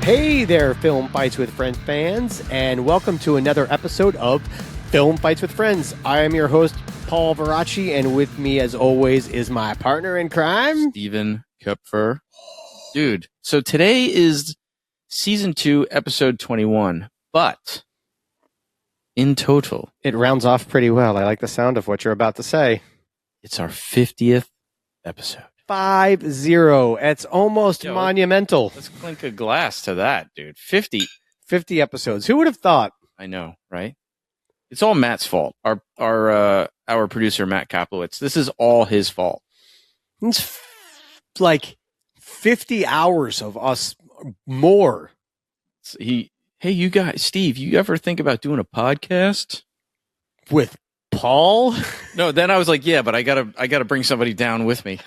Hey there, Film Fights with Friends fans, and welcome to another episode of Film Fights with Friends. I am your host, Paul Varacchi, and with me, as always, is my partner in crime, Stephen Koepfer. Dude, so today is Season 2, Episode 21, but in total, it rounds off pretty well. I like the sound of what you're about to say. it's our 50th episode. 50. It's almost monumental. Let's clink a glass to that, dude. 50 episodes. Who would have thought? I know, right? It's all Matt's fault. Our producer, Matt Kaplowitz. This is all his fault. It's like 50 hours of us more. Hey, you guys, Steve, you ever think about doing a podcast with Paul? No, then I was like, yeah, but I gotta bring somebody down with me.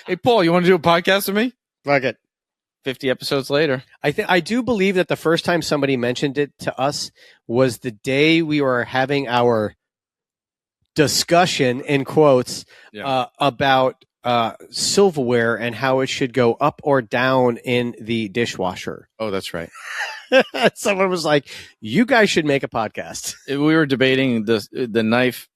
Hey, Paul, you want to do a podcast with me? Like it. 50 episodes later. I do believe that the first time somebody mentioned it to us was the day we were having our discussion, in quotes, about silverware and how it should go up or down in the dishwasher. Oh, that's right. Someone was like, you guys should make a podcast. We were debating the knife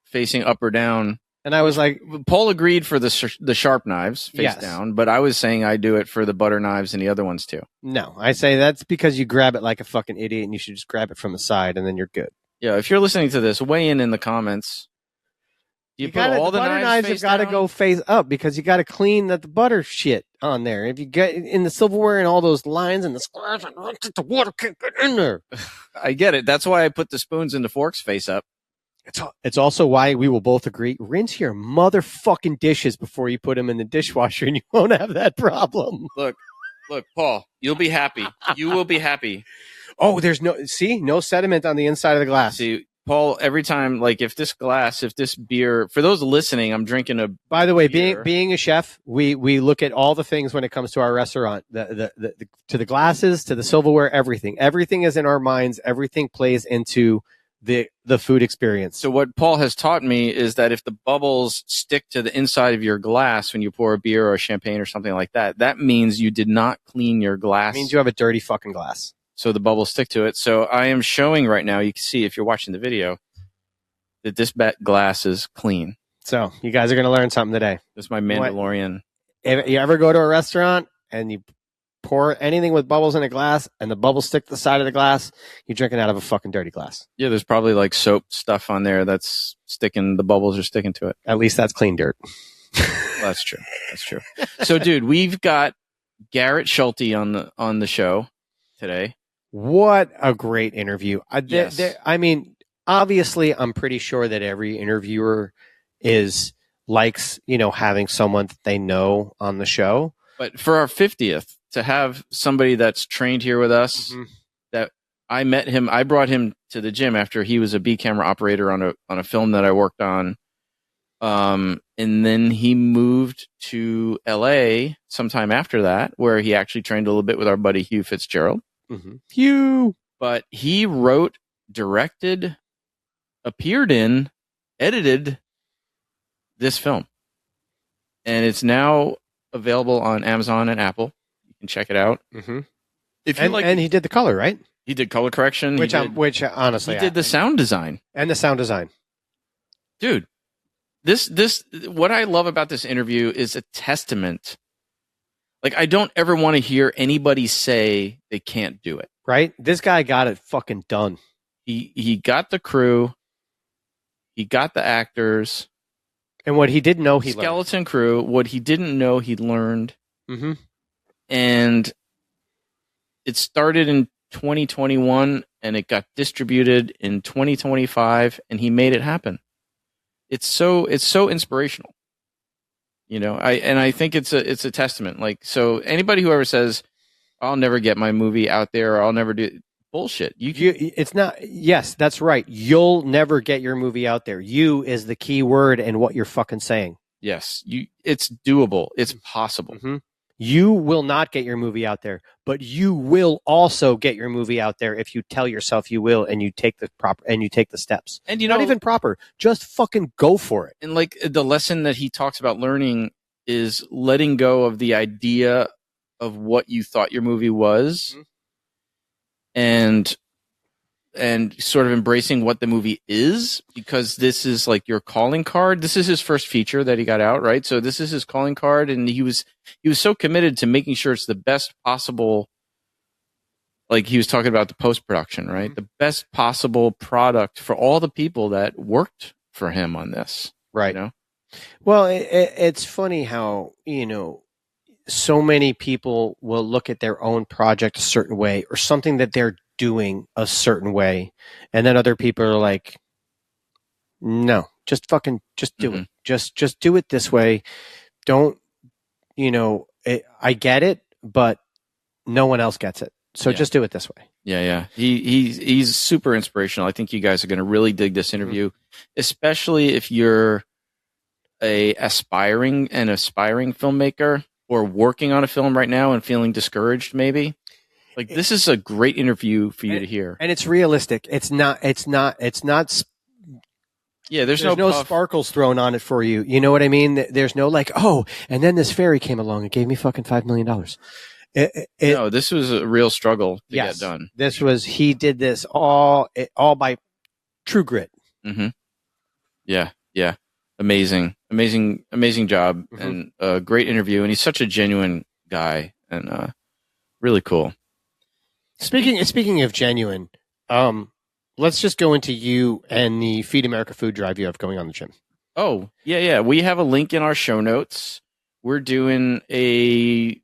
facing up or down. And I was like, Paul agreed for the sharp knives face down, but I was saying I do it for the butter knives and the other ones too. No, I say that's because you grab it like a fucking idiot and you should just grab it from the side and then you're good. Yeah, if you're listening to this, weigh in the comments. You put all the butter knives have got to go face up because you got to clean the butter shit on there. If you get in the silverware and all those lines and the squares, the water can't get in there. I get it. That's why I put the spoons and the forks face up. It's also why we will both agree, rinse your motherfucking dishes before you put them in the dishwasher and you won't have that problem. Look, Paul, you'll be happy. You will be happy. Oh, there's no sediment on the inside of the glass. See, Paul, every time, like if this beer, for those listening, I'm drinking a By the way, beer. being a chef, we look at all the things when it comes to our restaurant, to the glasses, to the silverware, everything. Everything is in our minds. Everything plays into the food experience. So what Paul has taught me is that if the bubbles stick to the inside of your glass when you pour a beer or a champagne or something like that, that means you did not clean your glass. It means you have a dirty fucking glass. So the bubbles stick to it. So I am showing right now, you can see if you're watching the video, that this glass is clean. So you guys are going to learn something today. This is my Mandalorian. If you ever go to a restaurant and you pour anything with bubbles in a glass and the bubbles stick to the side of the glass, you're drinking out of a fucking dirty glass. Yeah, there's probably like soap stuff on there that's sticking, the bubbles are sticking to it. At least that's clean dirt. Well, that's true. That's true. So, dude, we've got Garrett Schulte on the show today. What a great interview. Yes. I mean, obviously, I'm pretty sure that every interviewer likes, having someone that they know on the show. But for our 50th, to have somebody that's trained here with us, that I met him, I brought him to the gym after he was a B camera operator on a film that I worked on. And then he moved to LA sometime after that, where he actually trained a little bit with our buddy Hugh Fitzgerald. Hugh. But he wrote, directed, appeared in, edited this film. And it's now available on Amazon and Apple. You can check it out. And he did the color, right? He did color correction. Which honestly, he did the sound design. And the sound design. Dude, this what I love about this interview is a testament. Like, I don't ever want to hear anybody say they can't do it. Right? This guy got it fucking done. He got the crew. He got the actors. And what he didn't know, he skeleton crew. What he didn't know, he learned. And it started in 2021, and it got distributed in 2025, and he made it happen. It's so inspirational. I think it's a testament. Like, so anybody who ever says, "I'll never get my movie out there," or "I'll never do," bullshit. It's not. Yes, that's right. You'll never get your movie out there. You is the key word in what you're fucking saying. Yes, it's doable. It's possible. You will not get your movie out there, but you will also get your movie out there if you tell yourself you will, and you take the steps. And not even proper, just fucking go for it. And like the lesson that he talks about learning is letting go of the idea of what you thought your movie was, and sort of embracing what the movie is, because this is like your calling card. This is his first feature that he got out, right? So this is his calling card, and he was so committed to making sure it's the best possible. Like he was talking about the post-production, right? The best possible product for all the people that worked for him on this. Right. You know? Well, it's funny how, so many people will look at their own project a certain way or something that they're doing a certain way. And then other people are like, no, just do it. Just do it this way. Don't, I get it, but no one else gets it. So just do it this way. Yeah. He's super inspirational. I think you guys are going to really dig this interview, especially if you're a aspiring filmmaker or working on a film right now and feeling discouraged, maybe. Like this is a great interview for you to hear. And it's realistic. It's not yeah, there's no sparkles thrown on it for you. You know what I mean? There's no like, oh, and then this fairy came along and gave me fucking $5 million. No, this was a real struggle to get done. He did this all by true grit. Mm-hmm. Yeah. Amazing job, and a great interview. And he's such a genuine guy, and really cool. Speaking of genuine, let's just go into you and the Feed America food drive you have going on the gym. Oh, yeah. We have a link in our show notes. We're doing a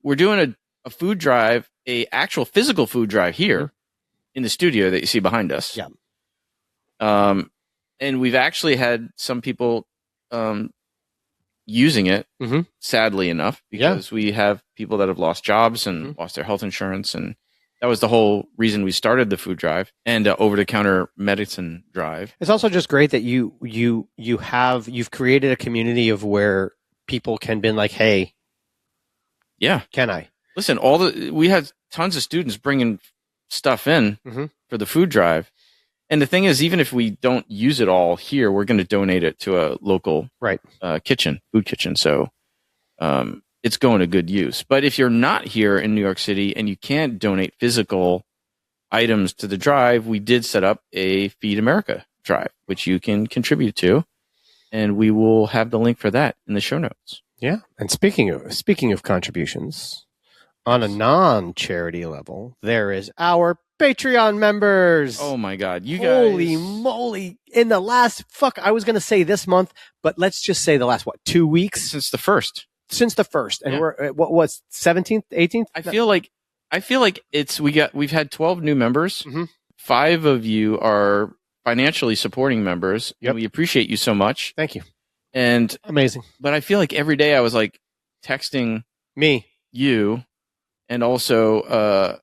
food drive, a actual physical food drive here in the studio that you see behind us. Yeah. And we've actually had some people using it, sadly enough, because we have people that have lost jobs and lost their health insurance, and that was the whole reason we started the food drive and over-the-counter medicine drive. It's also just great that you've created a community of where people can be like, hey, can I? Listen, we had tons of students bringing stuff in for the food drive. And the thing is, even if we don't use it all here, we're going to donate it to a local food kitchen. So it's going to good use. But if you're not here in New York City and you can't donate physical items to the drive, we did set up a Feed America drive, which you can contribute to. And we will have the link for that in the show notes. Yeah. And speaking of contributions, on a non-charity level, there is our Patreon members. Oh my God. You guys. Holy moly. In the last, I was going to say this month, but let's just say the last, 2 weeks? Since the first. And we're at, what was 17th, 18th? I feel like we've had 12 new members. 5 of you are financially supporting members. Yep. And we appreciate you so much. Thank you. And amazing. But I feel like every day I was like texting you and also,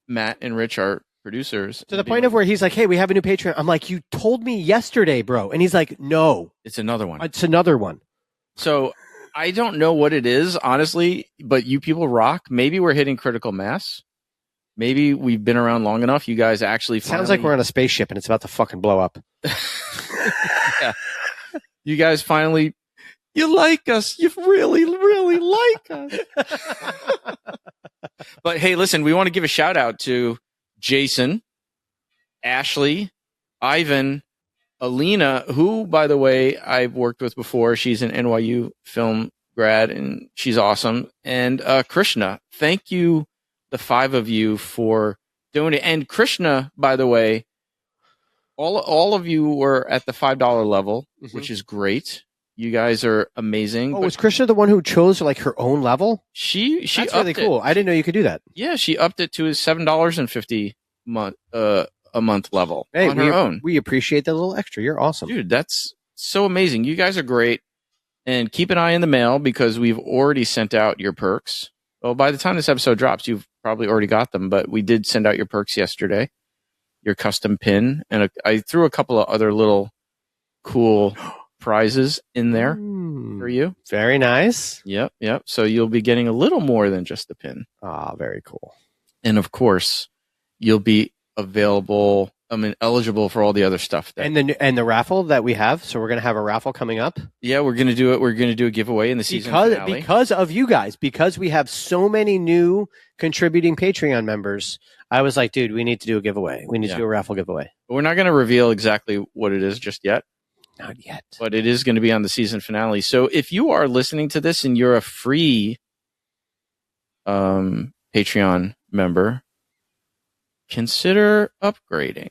Matt and Rich, our producers. To the point of where he's like, hey, we have a new Patreon. I'm like, you told me yesterday, bro. And he's like, no. It's another one. It's another one. So I don't know what it is, honestly, but you people rock. Maybe we're hitting critical mass. Maybe we've been around long enough. You guys actually Sounds like we're on a spaceship and it's about to fucking blow up. Yeah. You guys finally... You like us. You really, really like us. But hey, listen, we want to give a shout out to Jason, Ashley, Ivan, Alina, who, by the way, I've worked with before. She's an NYU film grad and she's awesome. And Krishna, thank you, the 5 of you, for donating. And Krishna, by the way, all of you were at the $5 level, which is great. You guys are amazing. Oh, was Krishna the one who chose like her own level? She That's really cool. I didn't know you could do that. Yeah, she upped it to his $7.50 a month level on her own. We appreciate that little extra. You're awesome. Dude, that's so amazing. You guys are great. And keep an eye in the mail because we've already sent out your perks. Well, by the time this episode drops, you've probably already got them, but we did send out your perks yesterday. Your custom pin. And I threw a couple of other little cool prizes in there for you. Very nice. Yep. So you'll be getting a little more than just the pin. Ah, very cool. And of course, you'll be available eligible for all the other stuff. And the raffle that we have. So we're going to have a raffle coming up. Yeah, we're going to do it. We're going to do a giveaway in the season finale. Because of you guys, because we have so many new contributing Patreon members. I was like, dude, we need to do a giveaway. We need to do a raffle giveaway. But we're not going to reveal exactly what it is just yet. Not yet. But it is going to be on the season finale. So if you are listening to this and you're a free Patreon member, consider upgrading.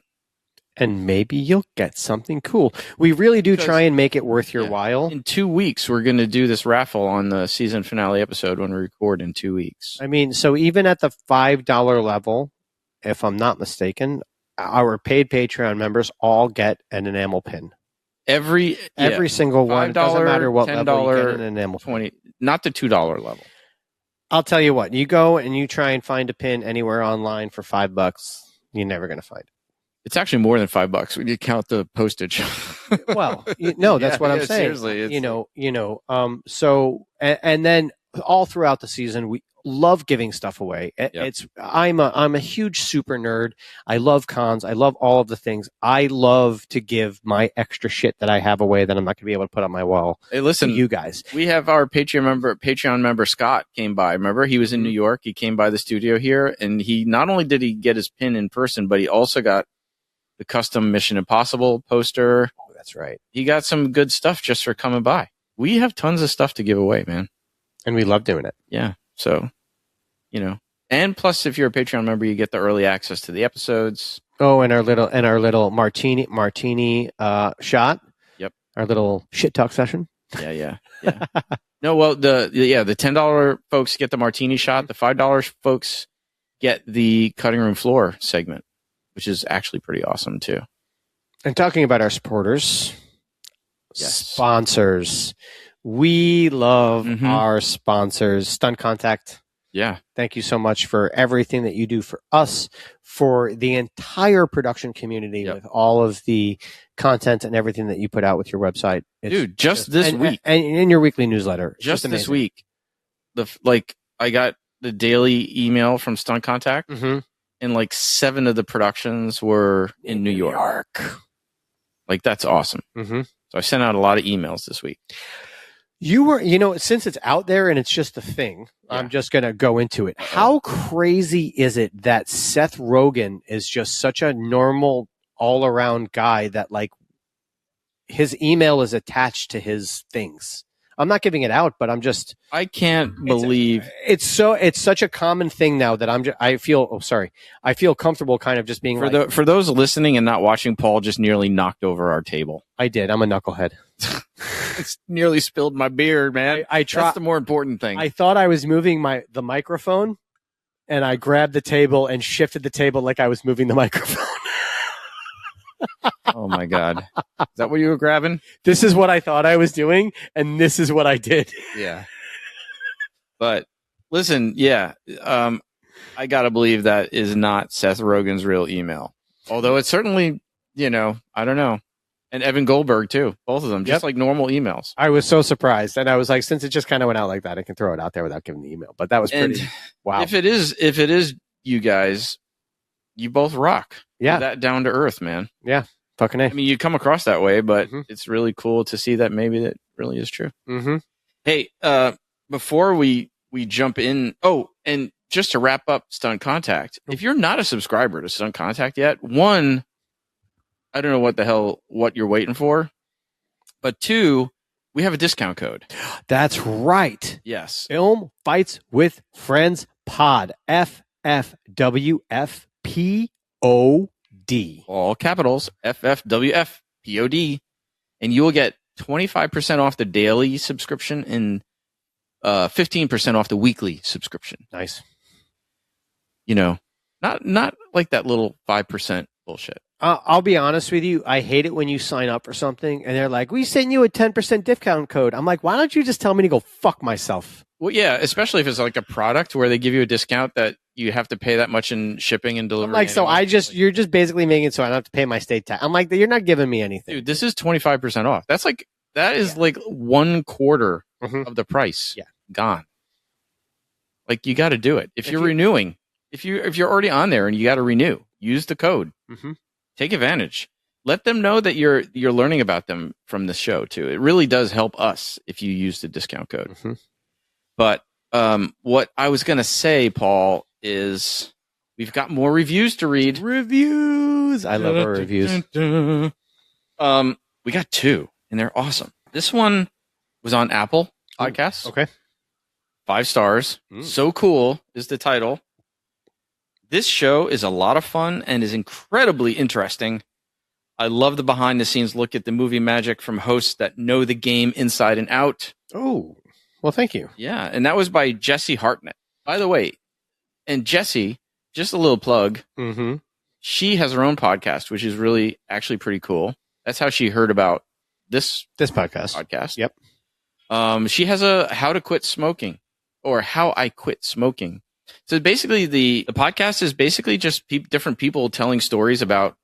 And maybe you'll get something cool. We really do try and make it worth your while. In 2 weeks, we're going to do this raffle on the season finale episode when we record in 2 weeks. I mean, so even at the $5 level, if I'm not mistaken, our paid Patreon members all get an enamel pin. Every single one. It doesn't matter what $10, level you get an enamel pin. 20, not the $2 level. I'll tell you what. You go and you try and find a pin anywhere online for $5. You're never going to find it. It's actually more than $5 when you count the postage. Well, no, that's what I'm saying. Seriously, So and then all throughout the season, we love giving stuff away. I'm a huge super nerd. I love cons. I love all of the things. I love to give my extra shit that I have away that I'm not going to be able to put on my wall. Hey, listen, to you guys. We have our Patreon member Scott came by. Remember, he was in New York. He came by the studio here, and he not only did he get his pin in person, but he also got the custom Mission Impossible poster. Oh, that's right. He got some good stuff just for coming by. We have tons of stuff to give away, man. And we love doing it. Yeah. So, and plus if you're a Patreon member, you get the early access to the episodes. Oh, and our little martini shot. Yep. Our little shit talk session. Yeah. No, well, the $10 folks get the martini shot. The $5 folks get the cutting room floor segment, which is actually pretty awesome too. And talking about our supporters, sponsors, we love our sponsors. Stunt Contact. Yeah. Thank you so much for everything that you do for us, for the entire production community with all of the content and everything that you put out with your website. Dude, just this week. And in your weekly newsletter. Just this week. I got the daily email from Stunt Contact. Mm-hmm. And 7 of the productions were in New York. That's awesome. Mm-hmm. So I sent out a lot of emails this week. You were, since it's out there and it's just a thing, I'm just going to go into it. How crazy is it that Seth Rogen is just such a normal all around guy that his email is attached to his things? I'm not giving it out, but I can't believe it's such a common thing now that I feel comfortable kind of just being for those listening and not watching, Paul just nearly knocked over our table. I did. I'm a knucklehead. It's nearly spilled my beer, man. That's the more important thing. I thought I was moving the microphone, and I grabbed the table and shifted the table like I was moving the microphone. Oh my God. Is that what you were grabbing? This is what I thought I was doing, and this is what I did. Yeah. But listen, I gotta believe that is not Seth Rogen's real email. Although it's certainly, I don't know. And Evan Goldberg too. Both of them. Just like normal emails. I was so surprised. And I was like, since it just kind of went out like that, I can throw it out there without giving the email. But that was pretty wow. If it is you guys, you both rock. Yeah. You're that down to earth, man. Yeah. Fucking A. I mean, you come across that way, but it's really cool to see that maybe that really is true. Mm-hmm. Hey, before we jump in, and just to wrap up Stunt Contact, if you're not a subscriber to Stunt Contact yet, one, I don't know what you're waiting for, but two, we have a discount code. That's right. Yes. Film Fights with Friends Pod. FFWFPOD. All capitals, FFWFPOD. And you will get 25% off the daily subscription and 15% off the weekly subscription. Nice. Not like that little 5% bullshit. I'll be honest with you. I hate it when you sign up for something and they're like, we send you a 10% discount code. I'm like, why don't you just tell me to go fuck myself? Well, yeah, especially if it's like a product where they give you a discount that you have to pay that much in shipping and delivery. I'm like, you're just basically making it so I don't have to pay my state tax. I'm like, you're not giving me anything. Dude, this is 25% off. That is like 1/4 of the price. Yeah. Gone. Like, you got to do it. If you're renewing, if you're already on there and you got to renew, use the code. Mm-hmm. take advantage. Let them know that you're learning about them from the show too. It really does help us if you use the discount code. Mm-hmm. But what I was going to say, Paul, is we've got more reviews to read. Reviews. I love our reviews. We got 2, and they're awesome. This one was on Apple Podcasts. Okay. 5 stars. So cool is the title. This show is a lot of fun and is incredibly interesting. I love the behind-the-scenes look at the movie magic from hosts that know the game inside and out. Oh, well, thank you. Yeah, and that was by Jesse Hartnett. By the way, and Jesse, just a little plug, she has her own podcast, which is really actually pretty cool. That's how she heard about this podcast. Yep. She has a How to Quit Smoking, or How I Quit Smoking. So basically, the podcast is basically just different people telling stories about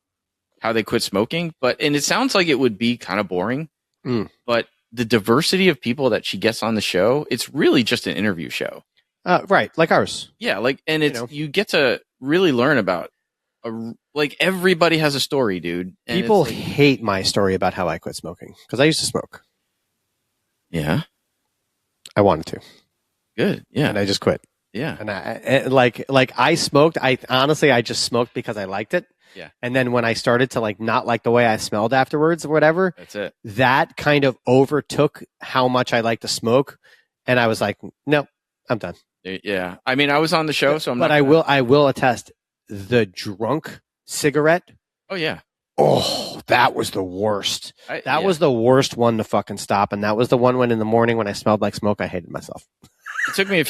how they quit smoking, and it sounds like it would be kind of boring, but the diversity of people that she gets on the show, it's really just an interview show. Right. Like ours. Yeah. And it's, you get to really learn about, everybody has a story, dude. And people hate my story about how I quit smoking because I used to smoke. Yeah. I wanted to. Good. Yeah. And I just quit. Yeah. And I smoked. I just smoked because I liked it. Yeah. And then when I started to not like the way I smelled afterwards or whatever, that's it. That kind of overtook how much I like to smoke. And I was like, no, I'm done. Yeah. I mean, I was on the show, so I will attest the drunk cigarette. Oh yeah. Oh, that was the worst. That was the worst one to fucking stop. And that was the one when in the morning when I smelled like smoke, I hated myself. It took me a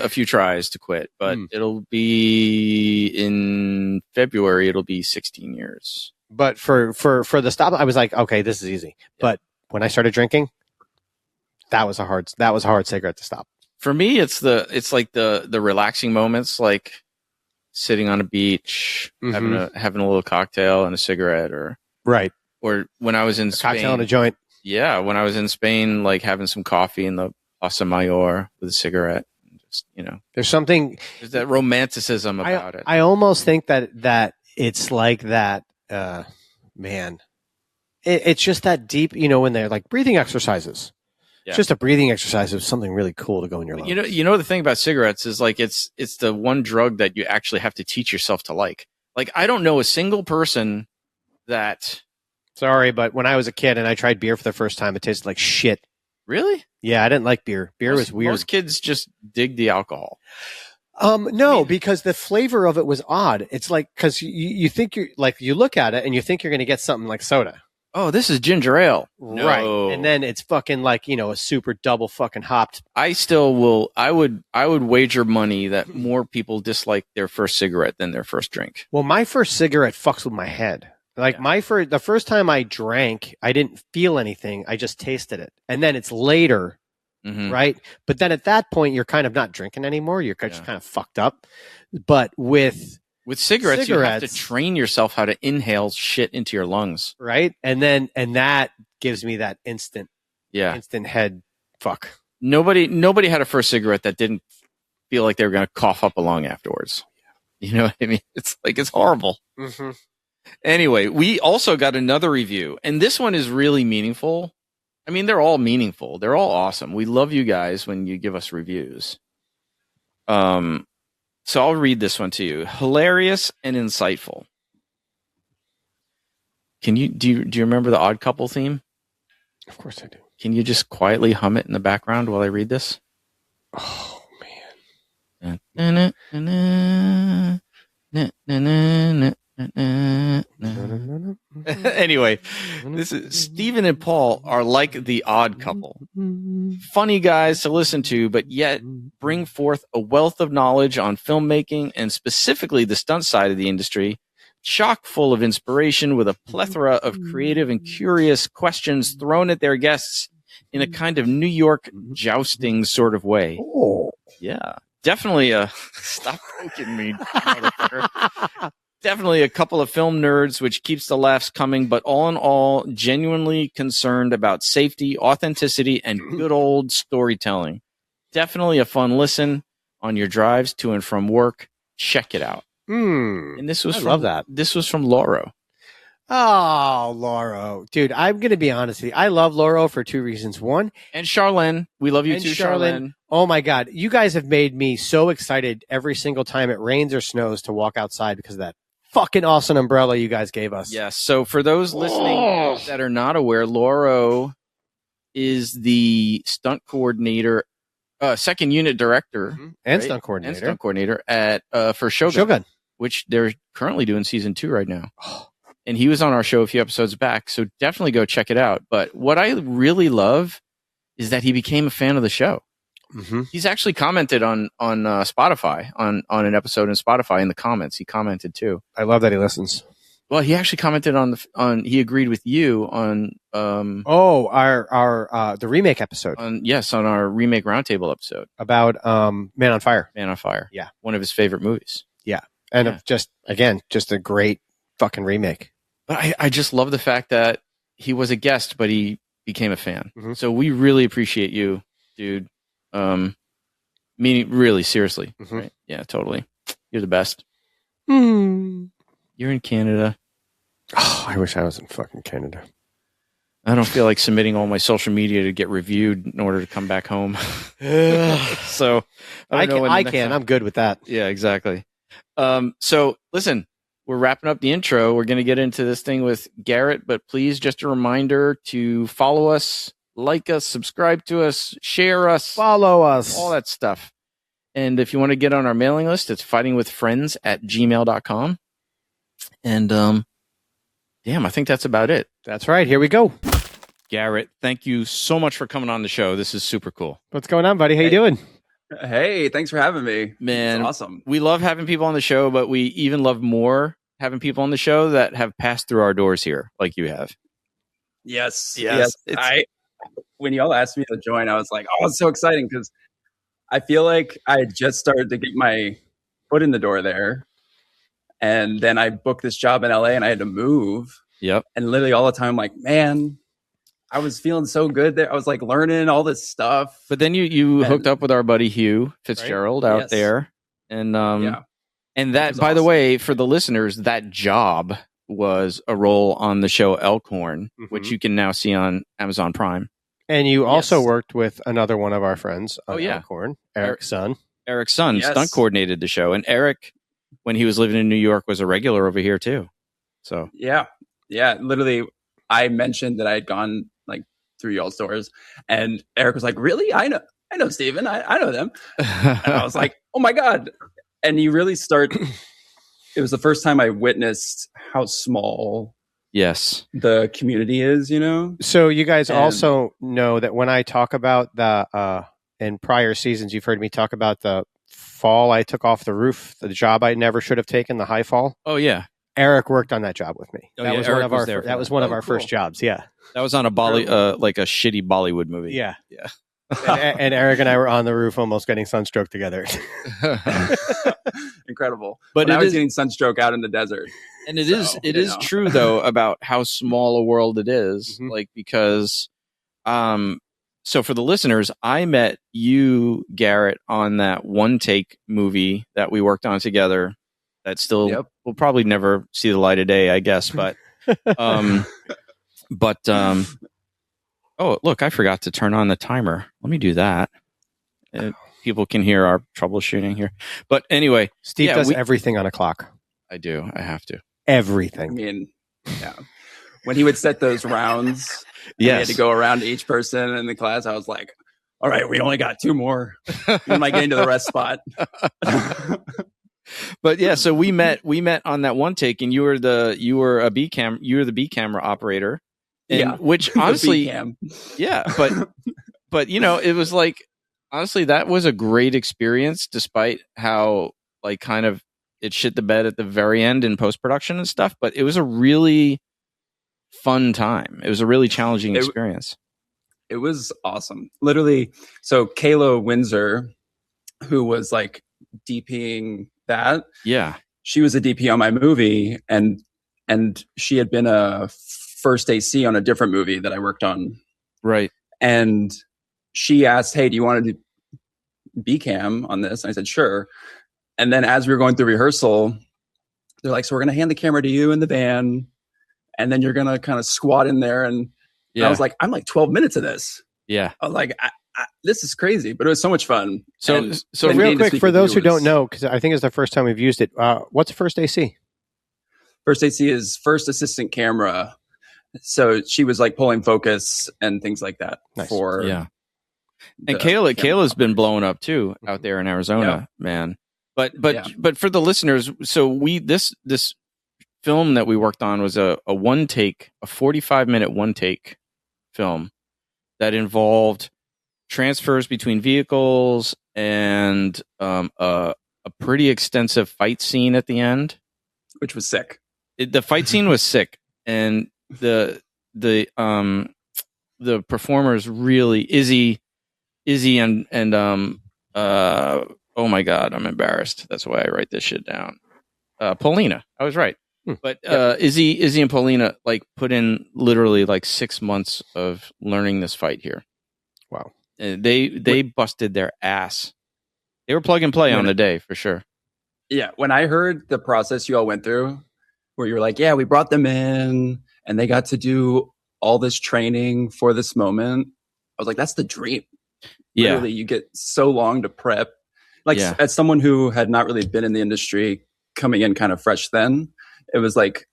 few tries to quit, but it'll be in February. It'll be 16 years. But for the stop, I was like, okay, this is easy. Yeah. But when I started drinking, that was a hard cigarette to stop. For me, it's like the relaxing moments, like sitting on a beach, having a little cocktail and a cigarette, or when I was in Spain, cocktail and a joint. Yeah, when I was in Spain, like having some coffee in the Plaza Mayor with a cigarette. Just, there's that romanticism about it. I almost think that it's like that, man. It's just that deep, when they're like breathing exercises. Yeah. It's just a breathing exercise of something really cool to go in your lungs. You know the thing about cigarettes is it's the one drug that you actually have to teach yourself to like. Like, I don't know a single person that. Sorry, but when I was a kid and I tried beer for the first time, it tasted like shit. Really? Yeah, I didn't like beer. Beer was weird. Most kids just dig the alcohol. No, because the flavor of it was odd. It's like, because you think you look at it and you think you're going to get something like soda. Oh, this is ginger ale. No. Right. And then it's fucking a super double fucking hopped. I would wager money that more people dislike their first cigarette than their first drink. Well, my first cigarette fucks with my head. The first time I drank, I didn't feel anything. I just tasted it. And then it's later, right? But then at that point, you're kind of not drinking anymore. You're just kind of fucked up. But with cigarettes, you have to train yourself how to inhale shit into your lungs. Right? And that gives me that instant head fuck. Nobody had a first cigarette that didn't feel like they were going to cough up a lung afterwards. You know what I mean? It's horrible. Mm-hmm. Anyway, we also got another review, and this one is really meaningful. I mean, they're all meaningful. They're all awesome. We love you guys when you give us reviews. So I'll read this one to you. Hilarious and insightful. Do you remember the Odd Couple theme? Of course I do. Can you just quietly hum it in the background while I read this? Oh man. Anyway, this is Stephen and Paul are like the odd couple. Funny guys to listen to, but yet bring forth a wealth of knowledge on filmmaking and specifically the stunt side of the industry, chock full of inspiration with a plethora of creative and curious questions thrown at their guests in a kind of New York jousting sort of way. Oh. Yeah, definitely stop poking me, motherfucker. Definitely a couple of film nerds, which keeps the laughs coming, but all in all, genuinely concerned about safety, authenticity, and good old storytelling. Definitely a fun listen on your drives to and from work. Check it out. And this was love that. This was from Lauro. Oh, Lauro. Dude, I'm going to be honest with you. I love Lauro for two reasons. One, and Charlene. We love you too, Charlene. Oh, my God. You guys have made me so excited every single time it rains or snows to walk outside because of that fucking awesome umbrella you guys gave us. Yes. So for those listening that are not aware, Lauro is the stunt coordinator, second unit director, and stunt coordinator at for Shogun, which they're currently doing season 2 right now. And he was on our show a few episodes back, so definitely go check it out. But what I really love is that he became a fan of the show. Mm-hmm. He's actually commented on Spotify on an episode in Spotify in the comments. He commented too. I love that he listens. Well, he actually commented on he agreed with you on our the remake episode. On our remake roundtable episode about Man on Fire. Man on Fire. Yeah, one of his favorite movies. Yeah, and just a great fucking remake. But I just love the fact that he was a guest, but he became a fan. Mm-hmm. So we really appreciate you, dude. Meaning really seriously, mm-hmm. Right? Yeah, totally. You're the best. You're in Canada. Oh, I wish I was in fucking Canada. I don't feel like submitting all my social media to get reviewed in order to come back home. So I can. I'm good with that. Yeah, exactly. So listen, we're wrapping up the intro. We're going to get into this thing with Garrett, but please, just a reminder to follow us, like us, subscribe to us, share us, follow us, all that stuff. And if you want to get on our mailing list, it's fightingwithfriends@gmail.com. And I think that's about it. That's right. Here we go. Garrett, thank you so much for coming on the show. This is super cool. What's going on, buddy? How you doing? Hey, thanks for having me. Man, it's awesome. We love having people on the show, but we even love more having people on the show that have passed through our doors here, like you have. Yes. When y'all asked me to join, I was like, oh, it's so exciting because I feel like I had just started to get my foot in the door there. And then I booked this job in LA and I had to move. Yep. And literally all the time, I'm like, man, I was feeling so good there. I was like learning all this stuff. But then you hooked up with our buddy Hugh Fitzgerald out there. And and that, by the way, for the listeners, that job was a role on the show Elkhorn, mm-hmm. which you can now see on Amazon Prime. And you also worked with another one of our friends on Elkhorn, Eric's son. Eric's son stunt coordinated the show. And Eric, when he was living in New York, was a regular over here too. So yeah. Literally, I mentioned that I had gone like through y'all's doors, and Eric was like, "Really? I know Steven. I know them." And I was like, "Oh my god!" And you really start. It was the first time I witnessed how small the community is. So you guys also know that when I talk about the in prior seasons, you've heard me talk about the fall I took off the roof, the job I never should have taken, the high fall. Oh yeah, Eric worked on that job with me. That was one of our first jobs. Yeah, that was on a like a shitty Bollywood movie. Yeah. and Eric and I were on the roof almost getting sunstroke together. Incredible. But I was getting sunstroke out in the desert. And it is true though about how small a world it is. Mm-hmm. Like because so for the listeners, I met you, Garrett, on that one take movie that we worked on together that still will probably never see the light of day, I guess. But oh, look, I forgot to turn on the timer. Let me do that. People can hear our troubleshooting here. But anyway, Steve does everything on a clock. I do. I have to. Everything. I mean, when he would set those rounds, he had to go around to each person in the class. I was like, all right, we only got 2 more. We might get into the rest spot. But yeah, so we met on that one take, and you were the B camera operator. And which honestly, but it was like, honestly, that was a great experience, despite how like kind of it shit the bed at the very end in post-production and stuff. But it was a really fun time. It was a really challenging experience. It was awesome. Literally. So Kayla Windsor, who was like DPing that. Yeah. She was a DP on my movie, and she had been a first AC on a different movie that I worked on. Right. And she asked, hey, do you want to do B-cam on this? And I said, sure. And then as we were going through rehearsal, they're like, so we're going to hand the camera to you in the van. and then you're gonna kind of squat in there, and I was like, I'm like 12 minutes of this. Yeah, I was like, this is crazy, but it was so much fun. So real quick, for those who don't know, because I think it's the first time we've used it, what's First AC? First AC is first assistant camera. So she was like pulling focus and things like that. Nice. And Kayla's been blowing up too out there in Arizona, man. But for the listeners, so this film that we worked on was a 45-minute one take film that involved transfers between vehicles and a pretty extensive fight scene at the end, which was sick. The fight scene was sick, and the performers really Izzy and oh my god, I'm embarrassed. That's why I write this shit down. Paulina, I was right. But Izzy and Paulina like put in literally like 6 months of learning this fight here. Wow. They busted their ass. They were plug and play on the day for sure. Yeah, when I heard the process you all went through, where you were like, yeah, we brought them in and they got to do all this training for this moment, I was like, that's the dream. Yeah. Literally, you get so long to prep. Like, as someone who had not really been in the industry, coming in kind of fresh then, it was like,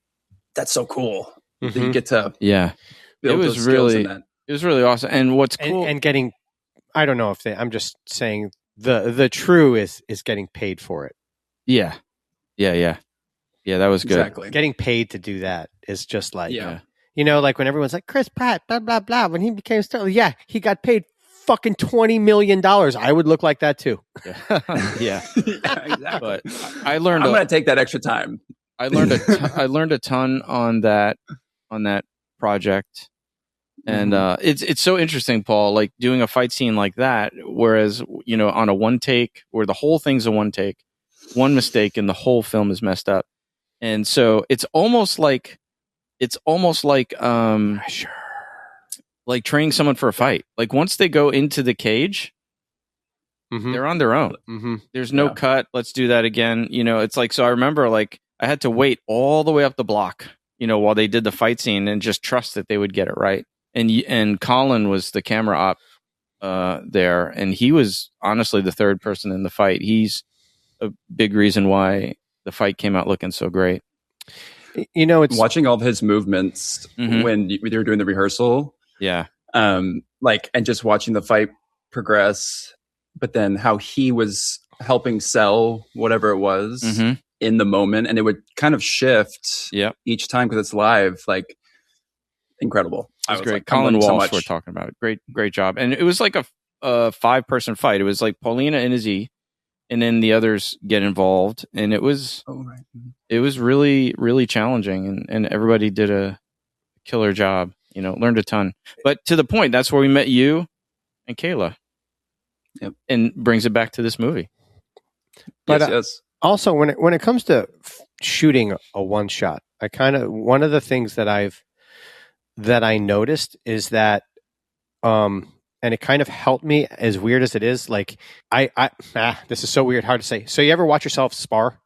that's so cool. That you get to build those skills in that. It was really awesome. And what's cool and getting, I don't know if I'm just saying the true is getting paid for it. Yeah, that was good. Exactly. Getting paid to do that is just like, you know, like when everyone's like, Chris Pratt, blah, blah, blah. When he became star, he got paid fucking $20 million. I would look like that too. Yeah, exactly. But I learned. I'm going to take that extra time. I learned a ton on that project. And it's so interesting, Paul, like doing a fight scene like that, whereas, you know, on a one take where the whole thing's a one take, one mistake and the whole film is messed up. And so it's almost like like training someone for a fight. Like once they go into the cage, they're on their own. There's no cut. Let's do that again. You know, it's like, so I remember like I had to wait all the way up the block, you know, while they did the fight scene and just trust that they would get it right. And Colin was the camera op there, and he was honestly the third person in the fight. He's a big reason why the fight came out looking so great. You know, it's watching all of his movements when they were doing the rehearsal. Yeah. Like, and just watching the fight progress, but then how he was helping sell whatever it was in the moment, and it would kind of shift each time because it's live. Like, incredible. It was great. Like, Colin Walsh, we're talking about it. Great job. And it was like a 5-person fight. It was like Paulina and Izzy, and then the others get involved. And it was it was really, really challenging. And everybody did a killer job. You know, learned a ton. But to the point, that's where we met you and Kayla. Yep. And brings it back to this movie. But also, when it comes to shooting a one shot, one of the things that I noticed is that, and it kind of helped me, as weird as it is. Like this is so weird, hard to say. So you ever watch yourself spar,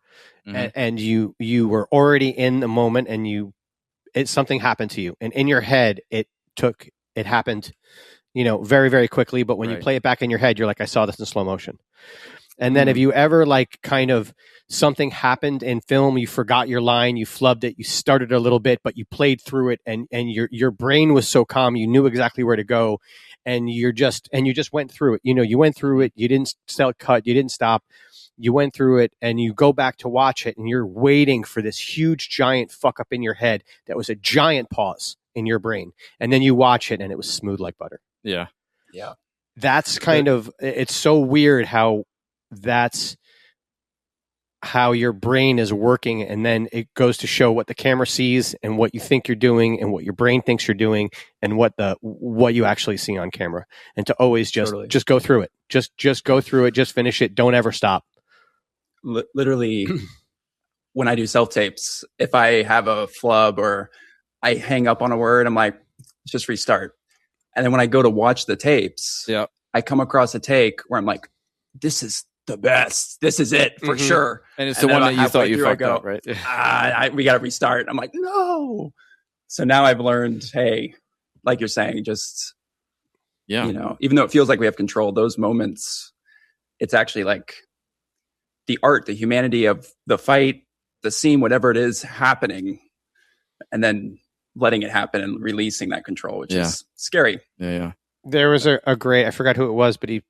and you were already in the moment, and something happened to you, and in your head it happened, you know, very, very quickly. But when you play it back in your head, you're like, I saw this in slow motion. And then if you ever like kind of something happened in film, you forgot your line, you flubbed it, you started a little bit, but you played through it, and your brain was so calm, you knew exactly where to go, and you just went through it. You know, you went through it, you didn't cut, you didn't stop, you went through it, and you go back to watch it, and you're waiting for this huge giant fuck up in your head that was a giant pause in your brain, and then you watch it, and it was smooth like butter. Yeah. That's kind of, it's so weird how that's how your brain is working, and then it goes to show what the camera sees and what you think you're doing and what your brain thinks you're doing and what you actually see on camera, and to always just go through it, just go through it, just finish it, don't ever stop. Literally when I do self tapes, if I have a flub or I hang up on a word, I'm like, let's just restart. And then when I go to watch the tapes, I come across a take where I'm like, this is the best. This is it for sure. And it's the one that you thought you fucked up, right? We got to restart. I'm like, no. So now I've learned, hey, like you're saying, just, yeah, even though it feels like we have control, those moments, it's actually like the art, the humanity of the fight, the scene, whatever it is happening, and then letting it happen and releasing that control, which is scary. Yeah. There was a great, I forgot who it was, but he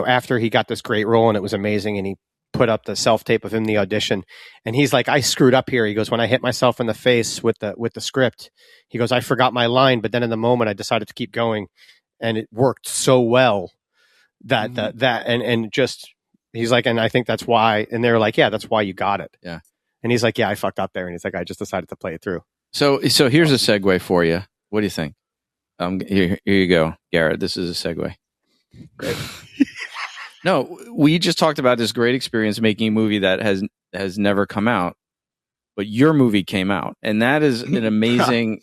after he got this great role and it was amazing, and he put up the self-tape of him in the audition, and he's like, I screwed up here. He goes, when I hit myself in the face with the script, he goes, I forgot my line, but then in the moment I decided to keep going, and it worked so well that and just, he's like, and I think that's why, and they're like, yeah, that's why you got it. Yeah. And he's like, yeah, I fucked up there. And he's like, I just decided to play it through. So here's a segue for you. What do you think? Here you go, Garrett. This is a segue. Great. No, we just talked about this great experience making a movie that has never come out, but your movie came out, and that is an amazing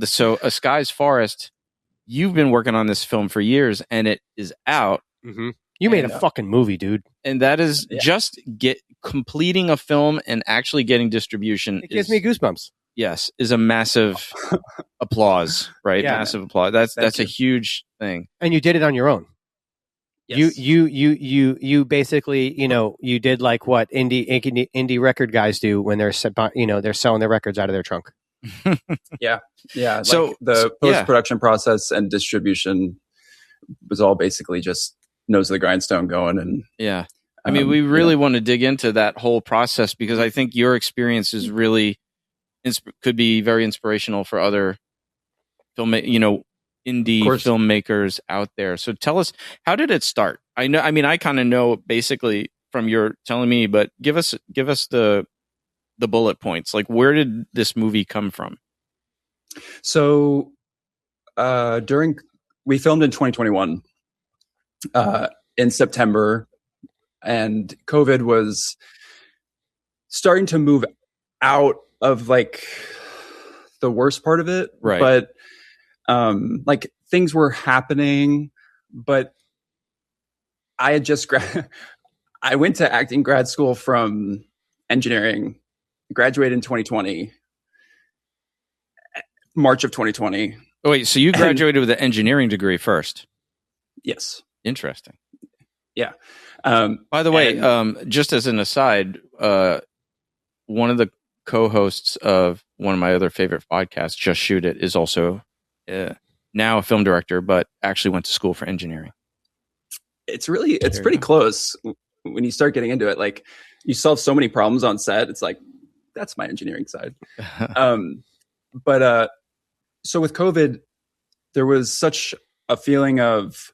So A Sky's Forest. You've been working on this film for years, and it is out. Mm-hmm. You made a fucking movie, dude. And that is just completing a film and actually getting distribution. It gives me goosebumps. Yes, is a massive applause, right? Yeah. Massive applause. That's a huge thing. And you did it on your own. Yes. You basically, you did like what indie record guys do when they're selling their records out of their trunk. Yeah. So like the post-production process and distribution was all basically just nose of the grindstone going. And I mean, we really want to dig into that whole process, because I think your experience is really could be very inspirational for other indie filmmakers out there. So tell us, how did it start? I kind of know basically from your telling me, but give us the bullet points. Like, where did this movie come from? So we filmed in 2021 in September, and COVID was starting to move out of like the worst part of it. Right. But like things were happening, but I had just I went to acting grad school from engineering, graduated in 2020, March of 2020. Oh, wait, so you graduated with an engineering degree first? Yes. Interesting. Yeah. By the way, just as an aside, one of the co-hosts of one of my other favorite podcasts, Just Shoot It, is also now a film director, but actually went to school for engineering. It's pretty close when you start getting into it. Like, you solve so many problems on set. It's like, that's my engineering side. But so with COVID, there was such a feeling of,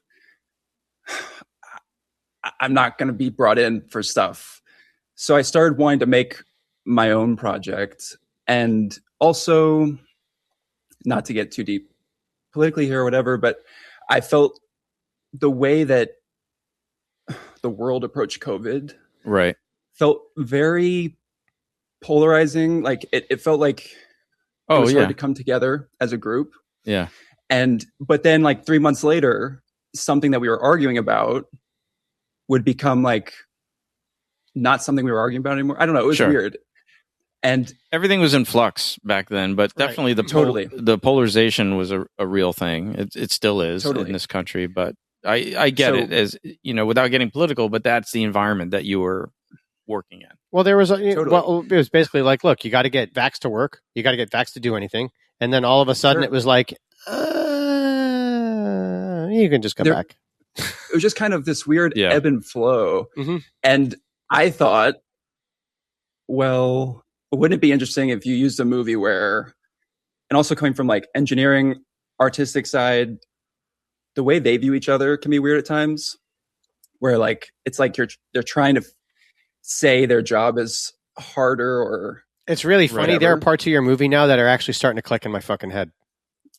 I'm not going to be brought in for stuff. So I started wanting to make my own project, and also, not to get too deep politically here or whatever, but I felt the way that the world approached COVID felt very polarizing. Like it felt like it was hard to come together as a group. Yeah. But then like 3 months later, something that we were arguing about would become like not something we were arguing about anymore. I don't know. It was weird. And everything was in flux back then, but definitely the polarization was a real thing. It still is in this country, but I get it, as without getting political, but that's the environment that you were working in. Well, there was it was basically like, look, you got to get vax to work, you got to get vax to do anything, and then all of a sudden it was like, you can just come back. It was just kind of this weird ebb and flow, and I thought, well, wouldn't it be interesting if you used a movie where, and also coming from like engineering, artistic side, the way they view each other can be weird at times, where like it's like they're trying to say their job is harder, or it's really funny. Whatever. There are parts of your movie now that are actually starting to click in my fucking head.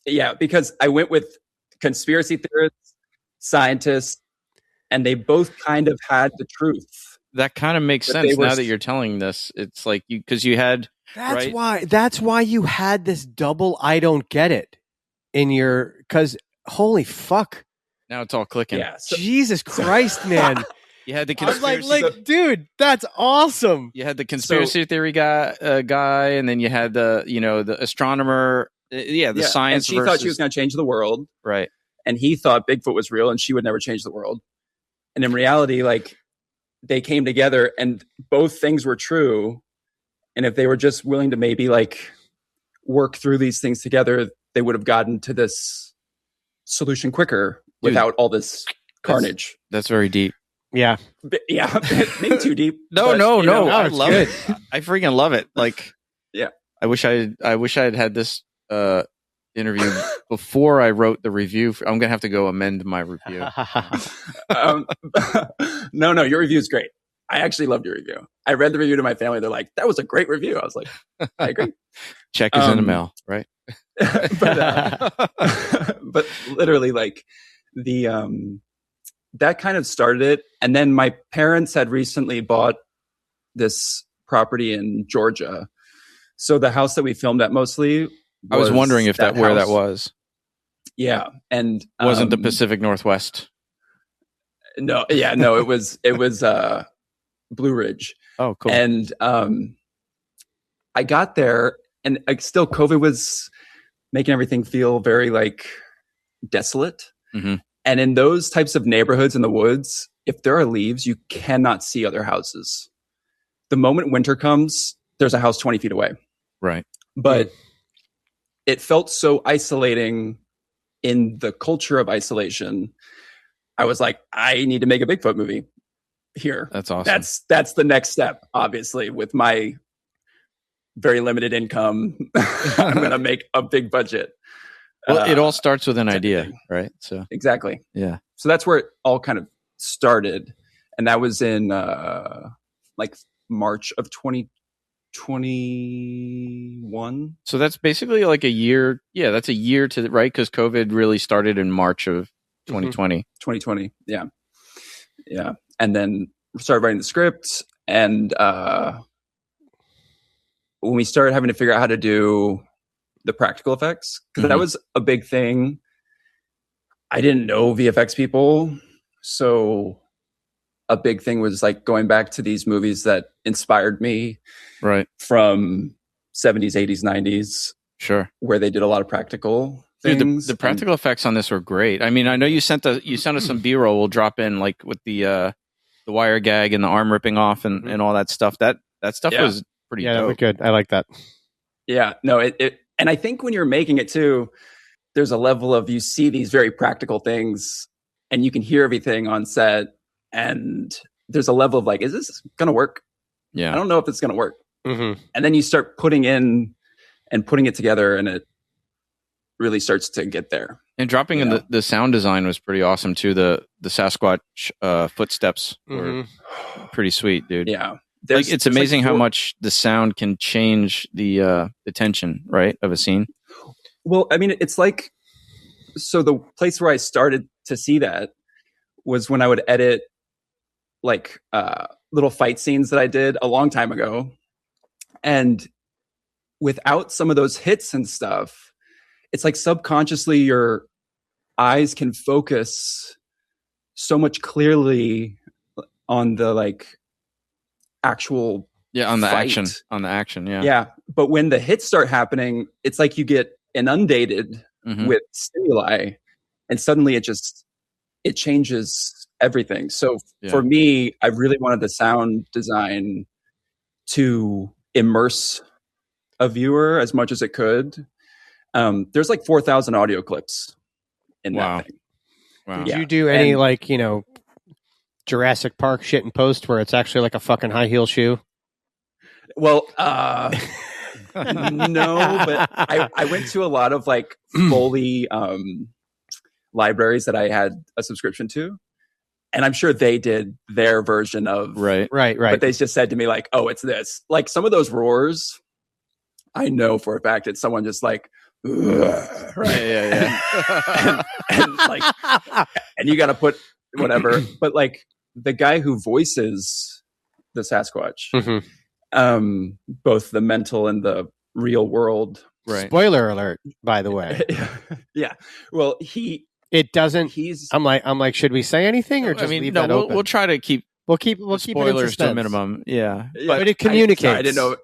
Yeah, because I went with conspiracy theorists, scientists, and they both kind of had the truth. That kind of makes sense now that you're telling this. It's like because you had that's why you had this double I don't get it in your, because holy fuck. Now it's all clicking. Yeah, Jesus Christ, man. You had the I was conspiracy. like, dude, that's awesome. You had the conspiracy theory guy, and then you had the astronomer. The science. And she thought she was going to change the world, right? And he thought Bigfoot was real, and she would never change the world. And in reality, like, they came together, and both things were true. And if they were just willing to maybe like work through these things together, they would have gotten to this solution quicker without all this carnage. That's very deep. Yeah, maybe too deep. No. I love it. I freaking love it. Like, yeah. I wish I had had this interview before I wrote the review. I'm gonna have to go amend my review. No, your review is great. I actually loved your review. I read the review to my family. They're like, "That was a great review." I was like, "I agree." Check is in the mail, right? but literally, like, the that kind of started it. And then my parents had recently bought this property in Georgia. So the house that we filmed at mostly I was wondering if where that was. Yeah. And wasn't the Pacific Northwest. No, it was Blue Ridge. Oh, cool. And I got there, and still COVID was making everything feel very like desolate. Mm-hmm. And in those types of neighborhoods in the woods, if there are leaves, you cannot see other houses. The moment winter comes, there's a house 20 feet away. Right. But it felt so isolating in the culture of isolation. I was like, I need to make a Bigfoot movie here. That's awesome. That's the next step, obviously, with my very limited income. I'm going to make a big budget. Well, it all starts with an idea, right? So exactly. Yeah. So that's where it all kind of started. And that was in like March of 2021. So that's basically like a year. Yeah, that's a year to right, because COVID really started in March of 2020. 2020. Yeah. Yeah. And then started writing the script. And when we started having to figure out how to do the practical effects, because that was a big thing. I didn't know VFX people. So a big thing was like going back to these movies that inspired me, right, from 70s, 80s, 90s. Sure. Where they did a lot of practical things. Dude, the practical effects on this were great. I mean, I know you sent us some B-roll. We'll drop in like with the wire gag and the arm ripping off and all that stuff. That stuff was pretty dope. That was good. I like that. Yeah. No, it and I think when you're making it too, there's a level of, you see these very practical things and you can hear everything on set, and there's a level of like, is this going to work? Yeah. I don't know if it's going to work. Mm-hmm. And then you start putting in and putting it together, and it really starts to get there. And dropping in the sound design was pretty awesome too. The Sasquatch footsteps were pretty sweet, dude. Yeah. Like, it's amazing how much the sound can change the tension, right, of a scene. Well, I mean, it's like, so the place where I started to see that was when I would edit like little fight scenes that I did a long time ago. And without some of those hits and stuff, it's like subconsciously your eyes can focus so much clearly on the like actual on the fight. action. Yeah. But when the hits start happening, it's like you get inundated with stimuli, and suddenly it changes everything. So for me, I really wanted the sound design to immerse a viewer as much as it could. There's like 4,000 audio clips in that thing. Wow. Did you do any Jurassic Park shit in post where it's actually like a fucking high heel shoe? Well, no, but I went to a lot of like Foley libraries that I had a subscription to, and I'm sure they did their version of right. But they just said to me like, "Oh, it's this." Like some of those roars, I know for a fact it's someone just like, right, and like, and you got to put whatever. But like the guy who voices the Sasquatch, both the mental and the real world. Right. Spoiler alert, by the way. Yeah. Well, it doesn't. I'm like, should we say anything or just leave that open? We'll try to keep We'll keep it in spoilers to a suspense. minimum. Yeah. But it communicates. I didn't know.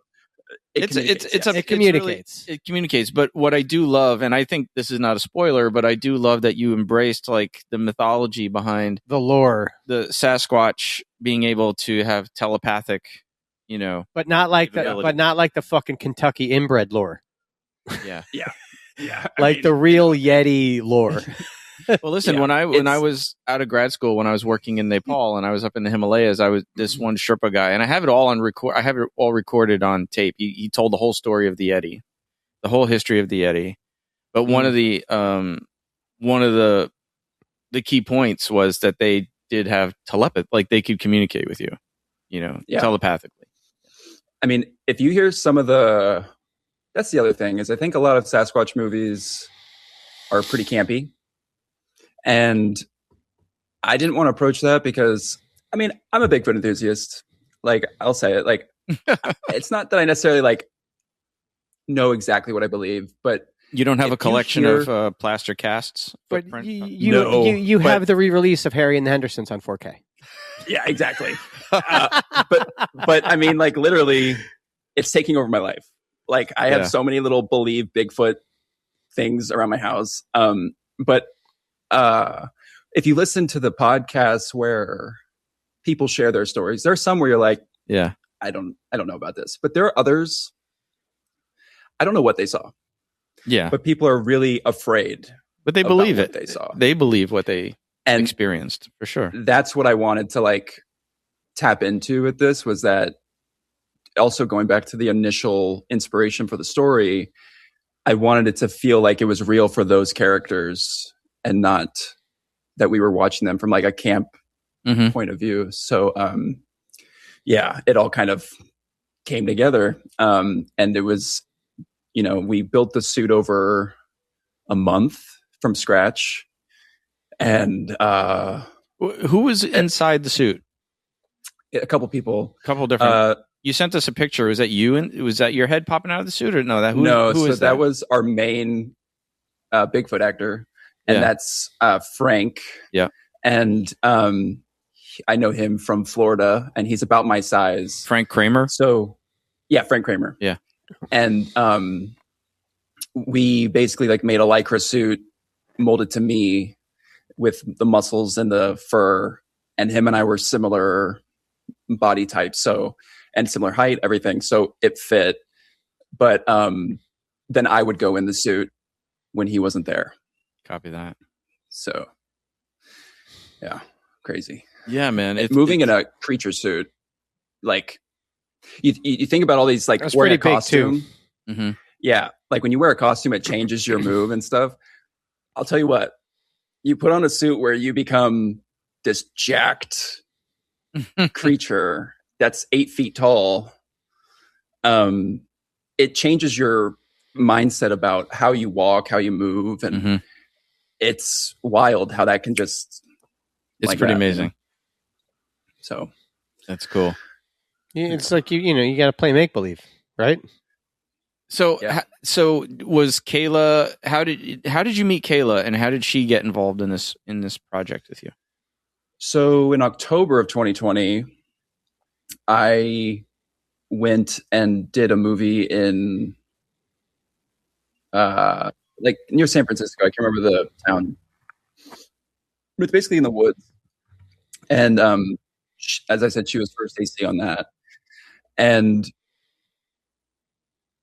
It communicates. It communicates. But what I do love, and I think this is not a spoiler, but I do love that you embraced like the mythology behind the lore, the Sasquatch being able to have telepathic, but not like the fucking Kentucky inbred lore. Yeah. Yeah. The real Yeti lore. Well, listen, when I was out of grad school, when I was working in Nepal and I was up in the Himalayas, I was this one Sherpa guy, and I have it all on record. I have it all recorded on tape. He told the whole story of the Yeti, the whole history of the Yeti. But one of the key points was that they did have telepathy, like they could communicate with you, telepathically. I mean, if you hear some of that's the other thing is I think a lot of Sasquatch movies are pretty campy. And I didn't want to approach that because, I mean, I'm a Bigfoot enthusiast. Like, I'll say it. Like, it's not that I necessarily know exactly what I believe, but you don't have a collection of plaster casts. But you have the re-release of Harry and the Hendersons on 4K. Yeah, exactly. But I mean, literally, it's taking over my life. Like, I have so many little believe Bigfoot things around my house. But if you listen to the podcasts where people share their stories, there's some where you're like, yeah, I don't know about this, but there are others. I don't know what they saw. Yeah. But people are really afraid. But they believe it. They saw. They believe what they experienced for sure. That's what I wanted to tap into with this was that also going back to the initial inspiration for the story, I wanted it to feel like it was real for those characters and not that we were watching them from a camp point of view. So, it all kind of came together. And it was, we built the suit over a month from scratch. And who was inside the suit? A couple people. A couple different. You sent us a picture. Was that you? And was that your head popping out of the suit, or no? That was our main Bigfoot actor, and that's Frank. Yeah, and I know him from Florida, and he's about my size. Frank Kramer. So, yeah, Frank Kramer. Yeah, and we basically made a Lycra suit molded to me with the muscles and the fur, and him and I were similar body type, and similar height, everything. So it fit. But then I would go in the suit when he wasn't there. Copy that. So, yeah, crazy. Yeah, man. Moving in a creature suit, you think about all these wearing a costume. Mm-hmm. Yeah, when you wear a costume, it changes your move and stuff. I'll tell you what, you put on a suit where you become this jacked creature that's 8 feet tall. It changes your mindset about how you walk, how you move, and it's wild how that can just. It's pretty amazing. So that's cool. Yeah, it's you got to play make believe, right? So was Kayla? How did you meet Kayla, and how did she get involved in this project with you? So in October of 2020, I went and did a movie in near San Francisco. I can't remember the town. But it's basically in the woods. And as I said, she was first AC on that. And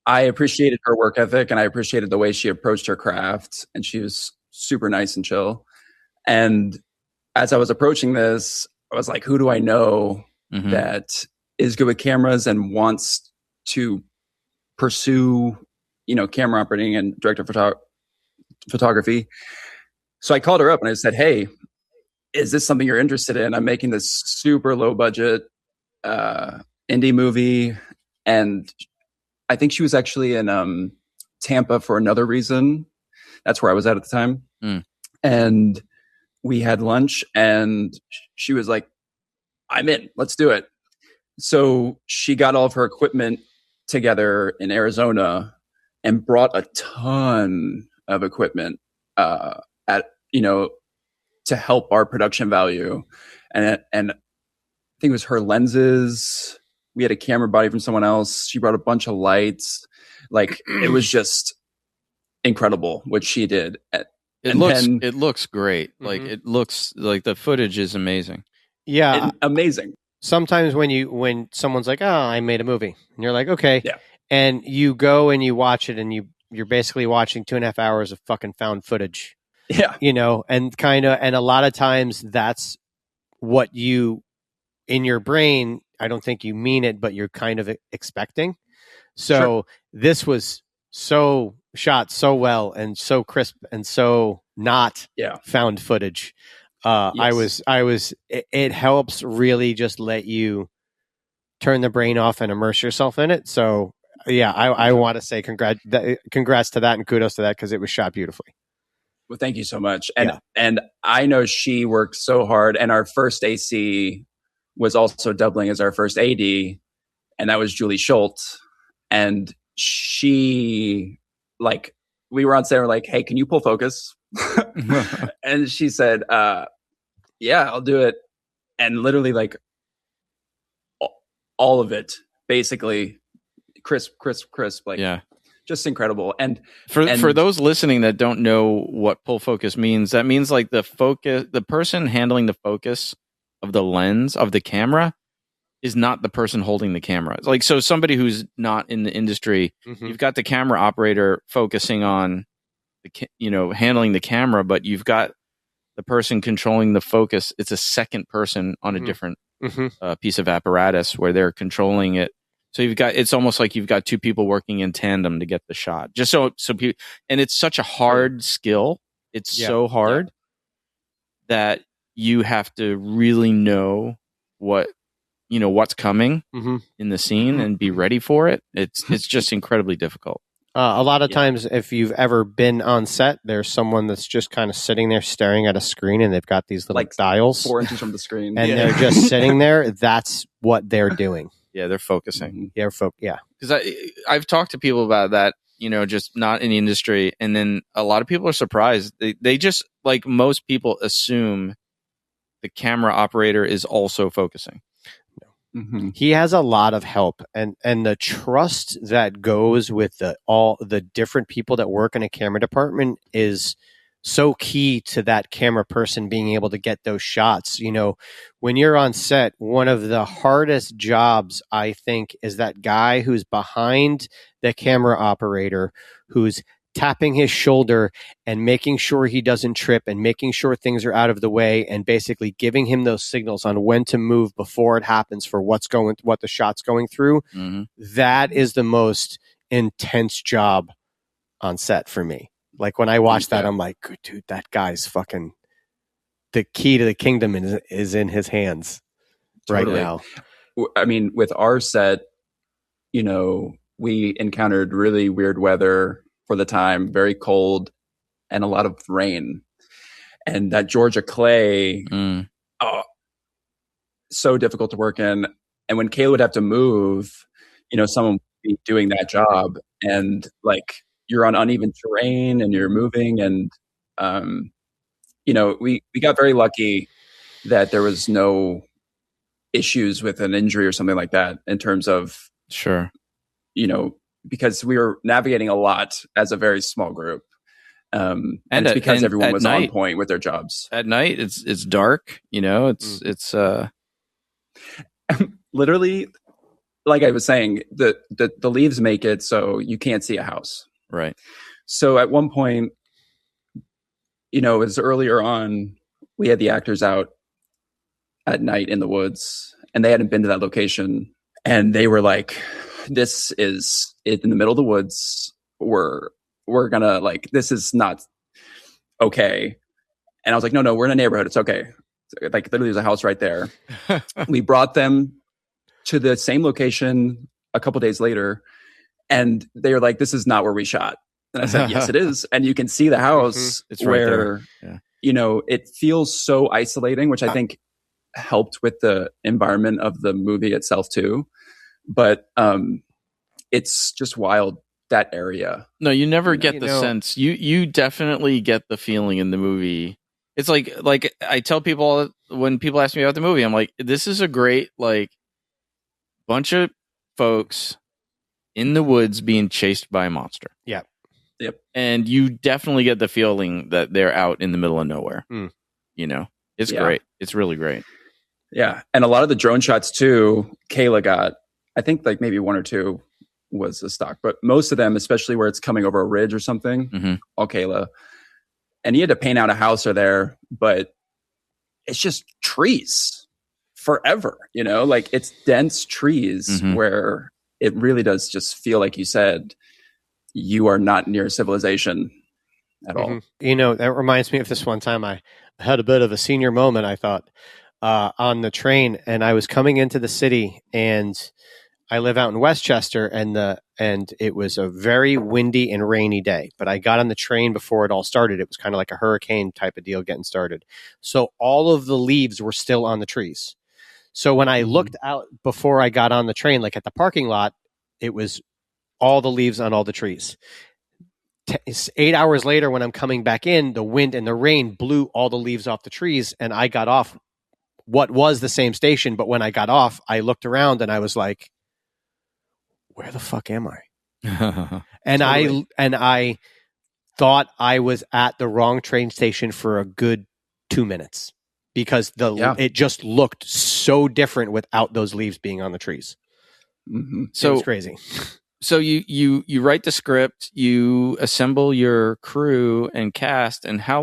I appreciated her work ethic, and I appreciated the way she approached her craft, and she was super nice and chill. And as I was approaching this, I was like, who do I know that is good with cameras and wants to pursue, camera operating and director photography? So I called her up and I said, hey, is this something you're interested in? I'm making this super low budget indie movie. And I think she was actually in Tampa for another reason. That's where I was at the time. And we had lunch and she was like, I'm in, let's do it. So she got all of her equipment together in Arizona and brought a ton of equipment to help our production value. And think it was her lenses. We had a camera body from someone else. She brought a bunch of lights. Like, it was just incredible what she did. It looks great. Mm-hmm. Like, it looks like the footage is amazing. Yeah. Amazing. Sometimes when someone's like, oh, I made a movie, and you're like, okay. Yeah. And you go and you watch it, and you're basically watching 2.5 hours of fucking found footage. Yeah. And a lot of times that's what you, in your brain, I don't think you mean it, but you're kind of expecting. So This was so shot so well and so crisp and so not found footage. Yes. It helps really just let you turn the brain off and immerse yourself in it. So yeah, I want to say congrats to that and kudos to that, because it was shot beautifully. Well, thank you so much. And I know she worked so hard, and our first AC was also doubling as our first AD, and that was Julie Schultz. And she, like, we were on set, we're like, hey, can you pull focus? And she said, yeah, I'll do it. And literally, like, all of it, basically, crisp, like, just incredible. And for those listening that don't know what pull focus means, that means like the person handling the focus of the lens of the camera is not the person holding the camera. Like, so somebody who's not in the industry, you've got the camera operator focusing on handling the camera, but you've got the person controlling the focus. It's a second person on a different piece of apparatus where they're controlling it. So it's almost like you've got two people working in tandem to get the shot. Just so people, and it's such a hard skill. It's so hard that you have to really know what's coming in the scene and be ready for it. It's just incredibly difficult. A lot of times, if you've ever been on set, there's someone that's just kind of sitting there staring at a screen, and they've got these little dials 4 inches from the screen, and they're just sitting there. That's what they're doing. Yeah, they're focusing. Yeah, because I've talked to people about that, just not in the industry, and then a lot of people are surprised. They just, like most people, assume the camera operator is also focusing. He has a lot of help, and the trust that goes with all the different people that work in a camera department is so key to that camera person being able to get those shots. When you're on set, one of the hardest jobs, I think, is that guy who's behind the camera operator, who's tapping his shoulder and making sure he doesn't trip and making sure things are out of the way, and basically giving him those signals on when to move before it happens for what the shot's going through. That is the most intense job on set for me. Like, when I watch that, I'm like, dude, that guy's fucking, the key to the kingdom is in his hands right now. I mean, with our set, we encountered really weird weather for the time, very cold, and a lot of rain. And that Georgia clay, so difficult to work in. And when Kayla would have to move, someone would be doing that job, and like, you're on uneven terrain and you're moving. And, we got very lucky that there was no issues with an injury or something like that in terms of, because we were navigating a lot as a very small group. And it's because everyone was on point with their jobs. At night, it's dark, it's literally, like I was saying, the leaves make it so you can't see a house. Right. So at one point, it was earlier on, we had the actors out at night in the woods, and they hadn't been to that location. And they were like, this is in the middle of the woods. We're gonna, like, this is not okay. And I was like, no, we're in a neighborhood. It's okay. Like, literally, there's a house right there. We brought them to the same location a couple days later, and they were like, this is not where we shot. And I said, yes, it is. And you can see the house. It's where, right there. It feels so isolating, which I think helped with the environment of the movie itself too. But it's just wild, that area. No, you never get the sense. You definitely get the feeling in the movie. It's like I tell people when people ask me about the movie, I'm like, this is a great like bunch of folks in the woods being chased by a monster. Yeah. Yep. And you definitely get the feeling that they're out in the middle of nowhere. You know, it's great. It's really great. Yeah. And a lot of the drone shots too, Kayla got, I think like maybe one or two was the stock, but most of them, especially where it's coming over a ridge or something, all Kayla. And you had to paint out a house or there, but it's just trees forever, you know, like it's dense trees where it really does just feel like you said, you are not near civilization at all. You know, that reminds me of this one time I had a bit of a senior moment, I thought, on the train, and I was coming into the city, and I live out in Westchester, and it was a very windy and rainy day, but I got on the train before it all started. It was kind of like a hurricane type of deal getting started. So all of the leaves were still on the trees. So when I looked out before I got on the train, like at the parking lot, it was all the leaves on all the trees. 8 hours later, when I'm coming back in, the wind and the rain blew all the leaves off the trees, and I got off what was the same station. But when I got off, I looked around and I was like, where the fuck am I? And totally. I thought I was at the wrong train station for a good 2 minutes because it just looked so different without those leaves being on the trees. So it was crazy. So you write the script, you assemble your crew and cast, and how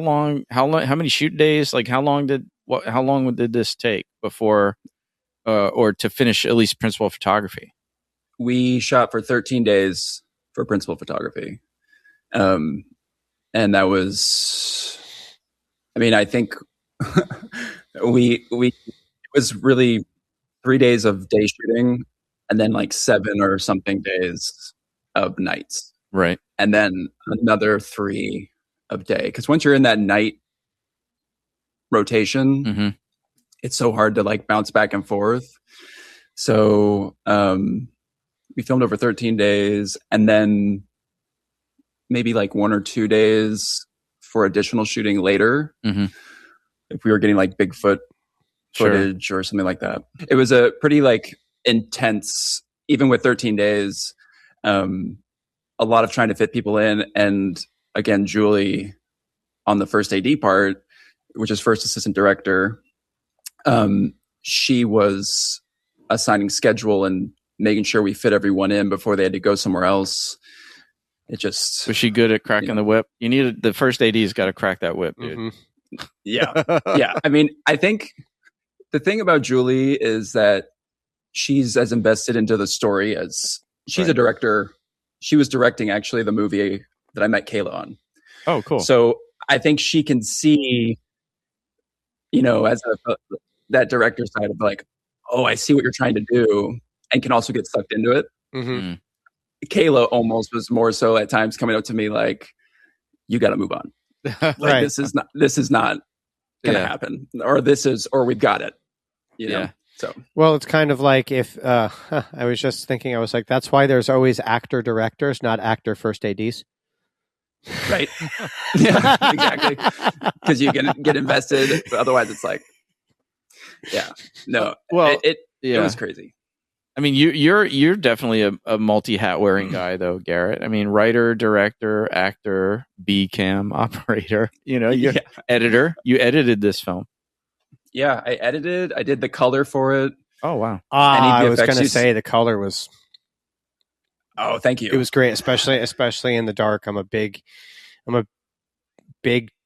many shoot days? Like how long did this take before, or to finish at least principal photography? We shot for 13 days for principal photography. And that was, I mean, I think it was really 3 days of day shooting and then like 7 or something days of nights. Right. And then another 3 of day. Because once you're in that night rotation, it's so hard to like bounce back and forth. So, we filmed over 13 days and then maybe like 1 or 2 days for additional shooting later. If we were getting like Bigfoot footage or something like that. It was a pretty like intense, even with 13 days, a lot of trying to fit people in. And again, Julie on the first AD part, which is first assistant director, she was assigning schedule and making sure we fit everyone in before they had to go somewhere else. It just was she good at cracking the whip? You needed the first AD's got to crack that whip, dude. Yeah. I mean, I think the thing about Julie is that she's as invested into the story as she's a director. She was directing actually the movie that I met Kayla on. Oh, cool. So I think she can see, you know, as that director side of like, oh, I see what you're trying to do, and can also get sucked into it. Kayla almost was more so at times coming up to me like, you got to move on. Like this is not going to happen, or we've got it, you know? So, well, it's kind of like if, I was just thinking, I was like, that's why there's always actor directors, not actor first ADs. Right. Yeah, exactly. Because you can get invested. But otherwise it's like, it was crazy. I mean, you're definitely a multi-hat wearing guy, though, Garrett. I mean, writer, director, actor, B-cam operator. You know, you're editor. You edited this film. Yeah, I edited. I did the color for it. Oh wow! I was going to say the color was. Oh, thank you. It was great, especially in the dark. I'm a big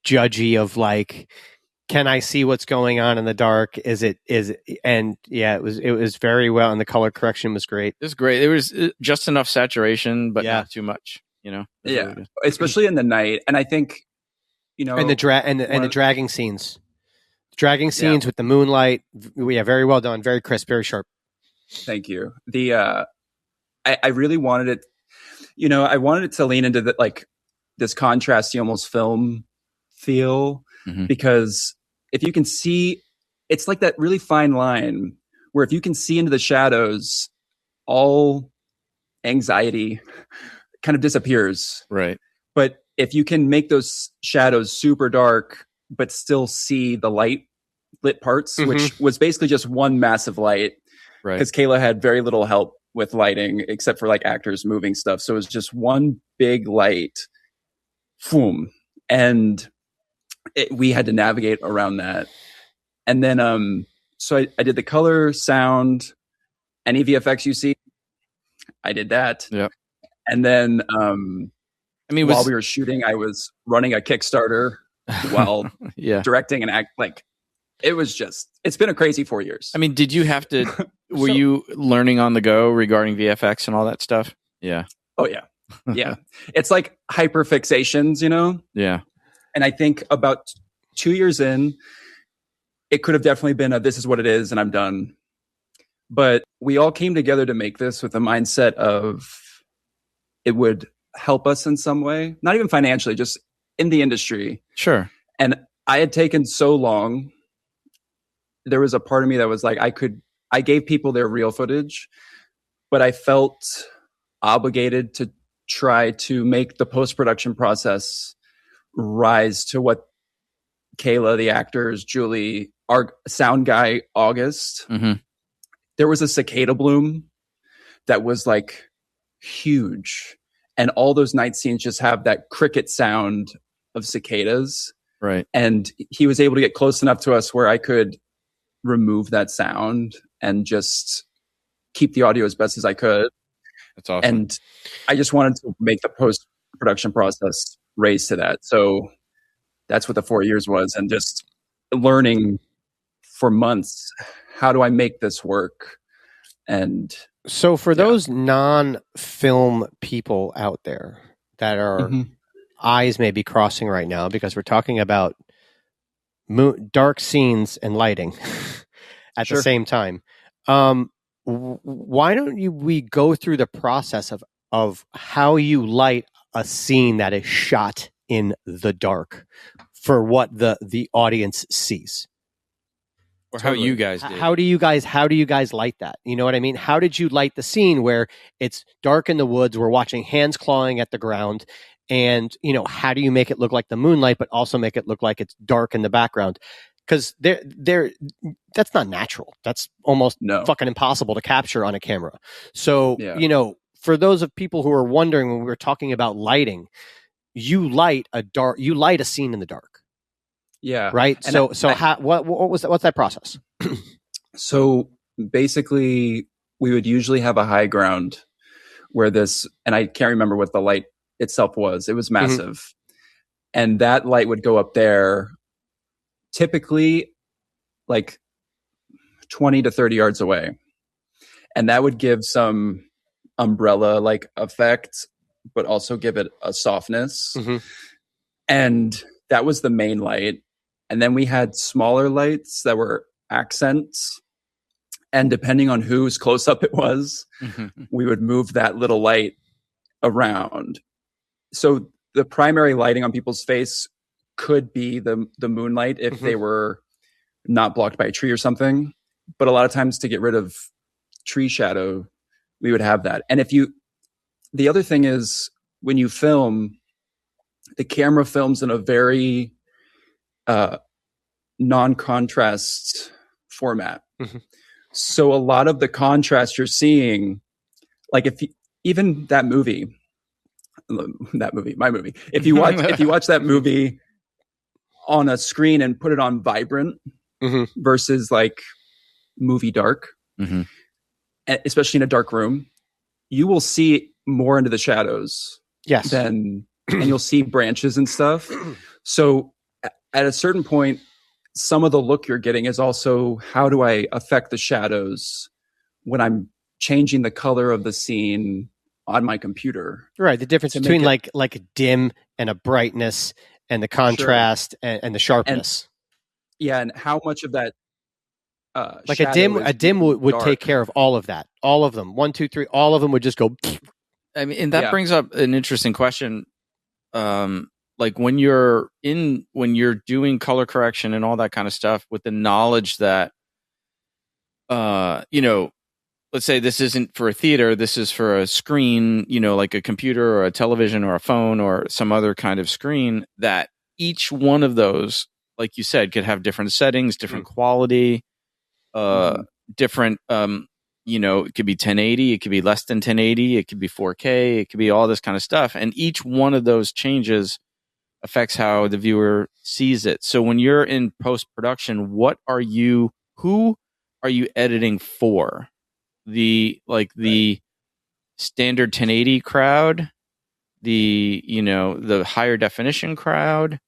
judgy of like, can I see what's going on in the dark? It was very well, and the color correction was great. It was great. It was just enough saturation, but not too much, you know? Really especially in the night. And I think, you know, and the dragging scenes. Dragging scenes with the moonlight. Very well done, very crisp, very sharp. Thank you. I really wanted it, you know, I wanted it to lean into the, like this contrasty almost film feel, because if you can see, it's like that really fine line where if you can see into the shadows, all anxiety kind of disappears. Right. But if you can make those shadows super dark, but still see the light lit parts, which was basically just one massive light. Right. Because Kayla had very little help with lighting except for like actors moving stuff. So it was just one big light. Boom. And we had to navigate around that. And then, so I did the color, sound, any VFX you see, I did that. Yeah. And then, while we were shooting, I was running a Kickstarter while directing and act. Like, it's been a crazy 4 years. I mean, did you have to, were you learning on the go regarding VFX and all that stuff? Yeah. Oh yeah. Yeah. It's like hyperfixations, you know? Yeah. And I think about 2 years in, it could have definitely been this is what it is and I'm done. But we all came together to make this with the mindset of it would help us in some way, not even financially, just in the industry. Sure. And I had taken so long. There was a part of me that was like, I gave people their real footage, but I felt obligated to try to make the post-production process rise to what Kayla, the actors, Julie, our sound guy, August. There was a cicada bloom that was like huge. And all those night scenes just have that cricket sound of cicadas. Right. And he was able to get close enough to us where I could remove that sound and just keep the audio as best as I could. That's awesome. And I just wanted to make the post-production process raise to that. So that's what the 4 years was. And just learning for months, how do I make this work? And so for those non-film people out there that are eyes may be crossing right now, because we're talking about dark scenes and lighting at the same time. Why don't we go through the process of how you light a scene that is shot in the dark for what the audience sees? Or how you guys did. How do you guys light that? You know what I mean? How did you light the scene where it's dark in the woods, we're watching hands clawing at the ground, and how do you make it look like the moonlight but also make it look like it's dark in the background? Because that's not natural. That's almost fucking impossible to capture on a camera. So, for those of people who are wondering, when we were talking about lighting, you light a scene in the dark. Yeah. Right. And what's that process? So basically we would usually have a high ground where and I can't remember what the light itself was. It was massive. And that light would go up there, typically like 20 to 30 yards away. And that would give some umbrella like effect, but also give it a softness. And that was the main light. And then we had smaller lights that were accents. And depending on whose close up it was, we would move that little light around. So the primary lighting on people's face could be the moonlight if they were not blocked by a tree or something. But a lot of times, to get rid of tree shadow, we would have that. And the other thing is, when you film, the camera films in a very non-contrast format. So a lot of the contrast you're seeing, like even my movie, if you watch that movie on a screen and put it on vibrant versus like movie dark, especially in a dark room, you will see more into the shadows. Yes. And you'll see branches and stuff. So at a certain point, some of the look you're getting is also, how do I affect the shadows when I'm changing the color of the scene on my computer? Right. The difference between like a dim and a brightness and the contrast and the sharpness. And how much of that like a dim would take care of all of that. All of them. 1, 2, 3, all of them would just go. I mean, and that brings up an interesting question. Like when you're doing color correction and all that kind of stuff, with the knowledge that, let's say this isn't for a theater, this is for a screen, like a computer or a television or a phone or some other kind of screen, that each one of those like you said, could have different settings, different quality, different, it could be 1080, it could be less than 1080, it could be 4K, it could be all this kind of stuff. And each one of those changes affects how the viewer sees it. So when you're in post-production, who are you editing for? The standard 1080 crowd, the higher definition crowd.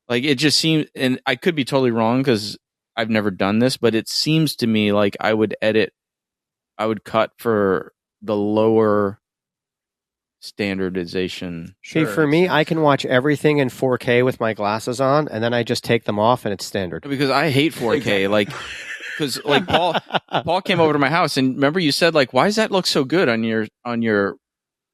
Like, it just seems, and I could be totally wrong because I've never done this, but it seems to me like I would cut for the lower standardization. See, for me, I can watch everything in 4K with my glasses on, and then I just take them off, and it's standard. Because I hate 4K. Because Paul came over to my house, and remember you said, like, why does that look so good on your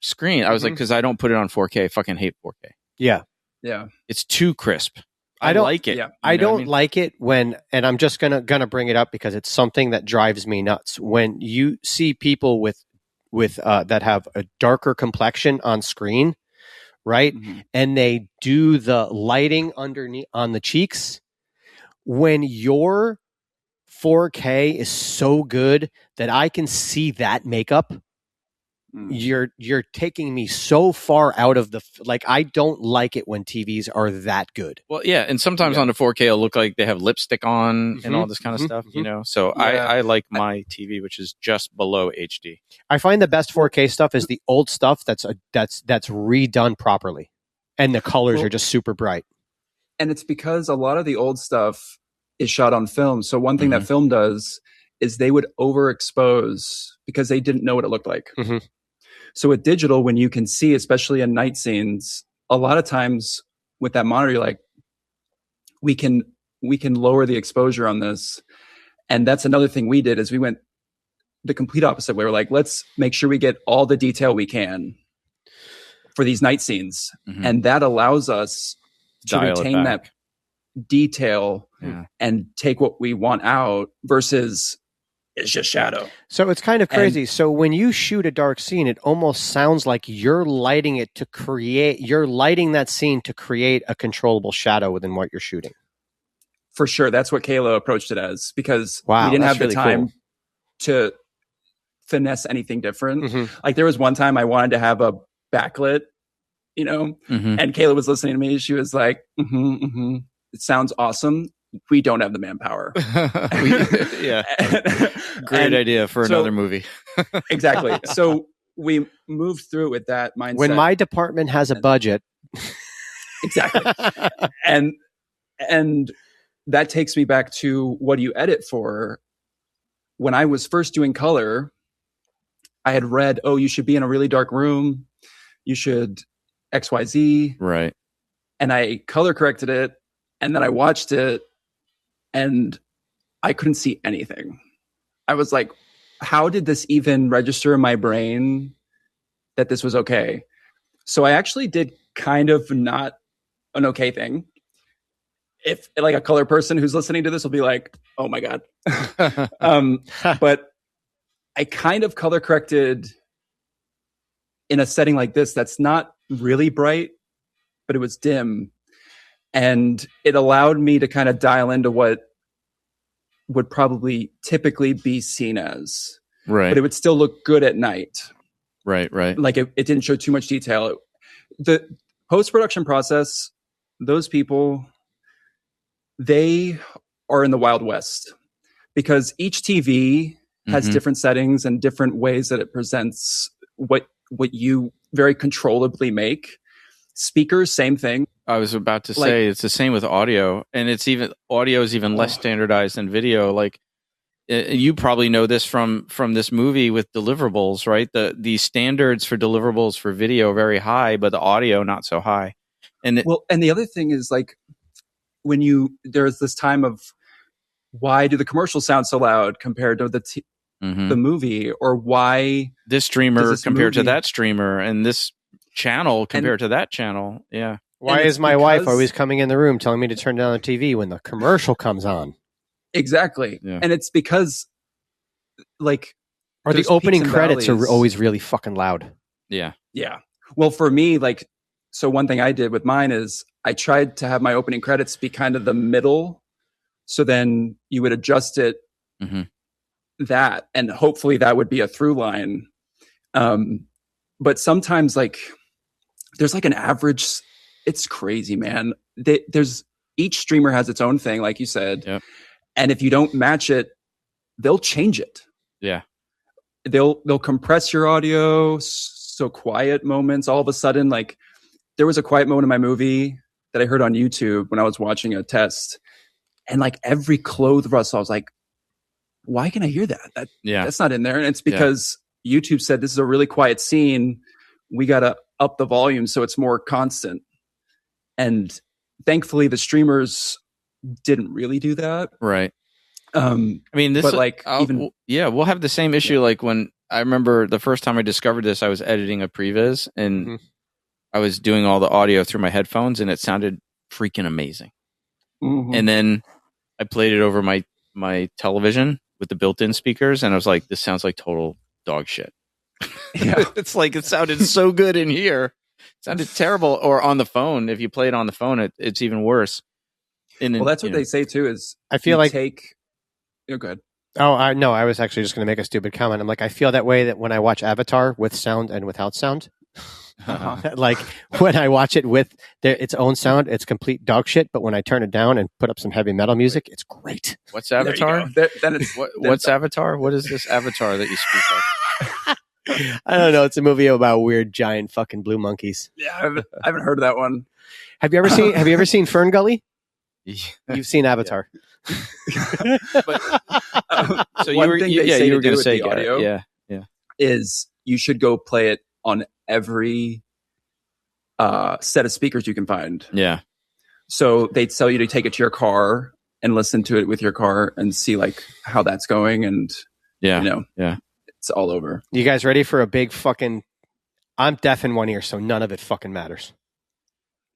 screen? I was like, because I don't put it on 4K. I fucking hate 4K. Yeah. Yeah. It's too crisp. I don't like it. Yeah. I don't like it when, and I'm just gonna bring it up because it's something that drives me nuts. When you see people with that have a darker complexion on screen, right? Mm-hmm. And they do the lighting underneath on the cheeks. When your 4K is so good that I can see that makeup, you're taking me so far out of I don't like it when TVs are that good. Well, yeah, and sometimes on the 4K it'll look like they have lipstick on and all this kind of stuff, So I like my TV, which is just below HD. I find the best 4K stuff is the old stuff that's redone properly, and the colors are just super bright. And it's because a lot of the old stuff is shot on film. So one thing that film does is they would overexpose because they didn't know what it looked like. Mm-hmm. So with digital, when you can see, especially in night scenes, a lot of times with that monitor, you're like, we can lower the exposure on this. And that's another thing we did is we went the complete opposite way. We're like, let's make sure we get all the detail we can for these night scenes. Mm-hmm. And that allows us to retain that detail and take what we want out versus it's just shadow. So it's kind of crazy. So when you shoot a dark scene, it almost sounds like you're lighting that scene to create a controllable shadow within what you're shooting. For sure. That's what Kayla approached it as, because we didn't have the time to finesse anything different. Mm-hmm. Like there was one time I wanted to have a backlit, and Kayla was listening to me. She was like, it sounds awesome. We don't have the manpower. Great idea for another movie. Exactly. So we moved through it with that mindset. When my department has a budget. Exactly. And that takes me back to what do you edit for? When I was first doing color, I had read, you should be in a really dark room. You should XYZ. Right. And I color corrected it. And then I watched it. And I couldn't see anything. I was like, how did this even register in my brain that this was okay? So I actually did kind of not an okay thing. If like a color person who's listening to this will be like, oh my God. But I kind of color corrected in a setting like this that's not really bright, but it was dim. And it allowed me to kind of dial into what would probably typically be seen as. Right. But it would still look good at night. Right. Like it didn't show too much detail. The post-production process, those people, they are in the Wild West. Because each TV has different settings and different ways that it presents what you very controllably make. Speakers, same thing. I was about to say it's the same with audio, and audio is even less standardized than video. Like you probably know this from this movie with deliverables, right? The standards for deliverables for video are very high, but the audio not so high. And and the other thing is like there's this time of why do the commercials sound so loud compared to the movie, or why this streamer compared to that streamer, and this channel compared to that channel. Yeah. Why is my wife always coming in the room telling me to turn down the TV when the commercial comes on? Exactly. Yeah. And it's because or the opening credits are always really fucking loud. Yeah. Yeah. Well, for me, so one thing I did with mine is I tried to have my opening credits be kind of the middle. So then you would adjust it that, and hopefully that would be a through line. But sometimes like there's like an average, it's crazy, man. There's each streamer has its own thing, like you said. Yep. And if you don't match it, they'll change it. Yeah. They'll compress your audio. So quiet moments, all of a sudden, like there was a quiet moment in my movie that I heard on YouTube when I was watching a test, and like every clothes rustle, I was like, why can I hear that? That's not in there. And it's because YouTube said this is a really quiet scene. We got to up the volume so it's more constant. And thankfully the streamers didn't really do that. Right. I mean, this, but like, we'll have the same issue. Like when I remember the first time I discovered this, I was editing a previs and I was doing all the audio through my headphones and it sounded freaking amazing. And then I played it over my television with the built-in speakers and I was like, this sounds like total dog shit. It's like, it sounded so good in here. It sounded terrible. Or on the phone. If you play it on the phone, it's even worse. And well, that's what they say too, is I feel like you're good. Oh, I was actually just going to make a stupid comment. I'm like, I feel that way that when I watch Avatar with sound and without sound. Like when I watch it with its own sound, it's complete dog shit. But when I turn it down and put up some heavy metal music, it's great. What's Avatar? What's Avatar? What is this Avatar that you speak of? I don't know. It's a movie about weird giant fucking blue monkeys. Yeah, I haven't heard of that one. Have you ever seen Fern Gully? You've seen Avatar. But, so you were going to say audio. Is you should go play it on every set of speakers you can find. Yeah. So they'd tell you to take it to your car and listen to it with your car and see like how that's going, and it's all over. You guys ready for a big fucking? I'm deaf in one ear, so none of it fucking matters.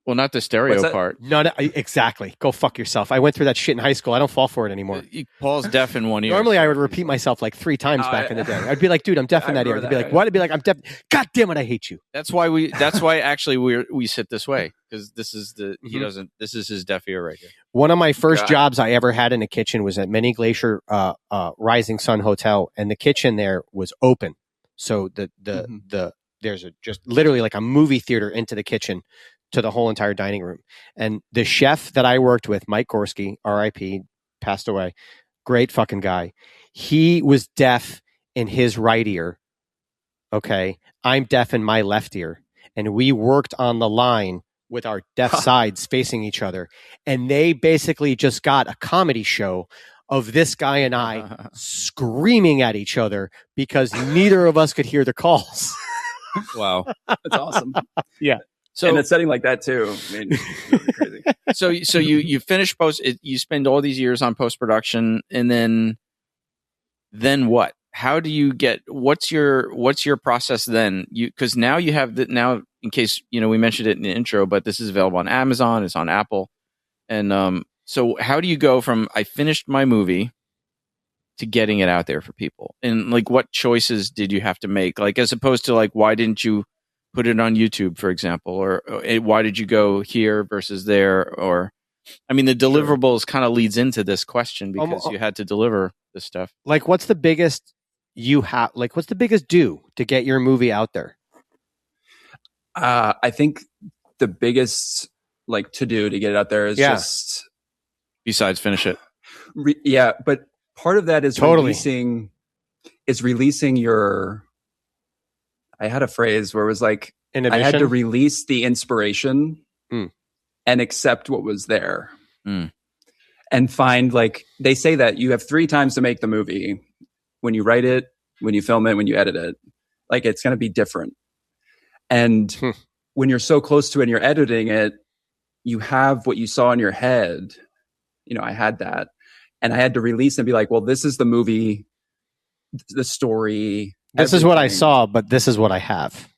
Well, not the stereo part. Exactly. Go fuck yourself. I went through that shit in high school. I don't fall for it anymore. Paul's deaf in one ear. Normally, I would repeat myself like 3 times back in the day. I'd be like, dude, I'm deaf in that ear. I'd be like, what? I'd be like, I'm deaf. God damn it, I hate you. That's why actually we sit this way, because this is this is his deaf ear right here. One of my first jobs I ever had in a kitchen was at Many Glacier Rising Sun Hotel, and the kitchen there was open. So there's just literally like a movie theater into the kitchen to the whole entire dining room. And the chef that I worked with, Mike Gorski, RIP, passed away. Great fucking guy. He was deaf in his right ear. Okay. I'm deaf in my left ear. And we worked on the line with our deaf sides facing each other. And they basically just got a comedy show of this guy and I screaming at each other because neither of us could hear the calls. Wow. That's awesome. Yeah. So in a setting like that too, I mean, it's really crazy. So you finish you spend all these years on post production, and then what? How do you get? What's your process then? Because now you have now, in case we mentioned it in the intro, but this is available on Amazon, it's on Apple, and so how do you go from I finished my movie to getting it out there for people, and like what choices did you have to make? Like as opposed to like why didn't you put it on YouTube, for example, or why did you go here versus there? Or, I mean, the deliverables kind of leads into this question because you had to deliver this stuff. Like, what's the biggest what's the biggest do to get your movie out there? I think the biggest to do to get it out there is just besides finish it. But part of that is releasing your. I had a phrase where it was like, inhibition? I had to release the inspiration and accept what was there. And find, like, they say that you have 3 times to make the movie. When you write it, when you film it, when you edit it. Like, it's going to be different. And when you're so close to it and you're editing it, you have what you saw in your head. I had that. And I had to release and be like, well, this is the movie, the story. This is what I saw, but this is what I have.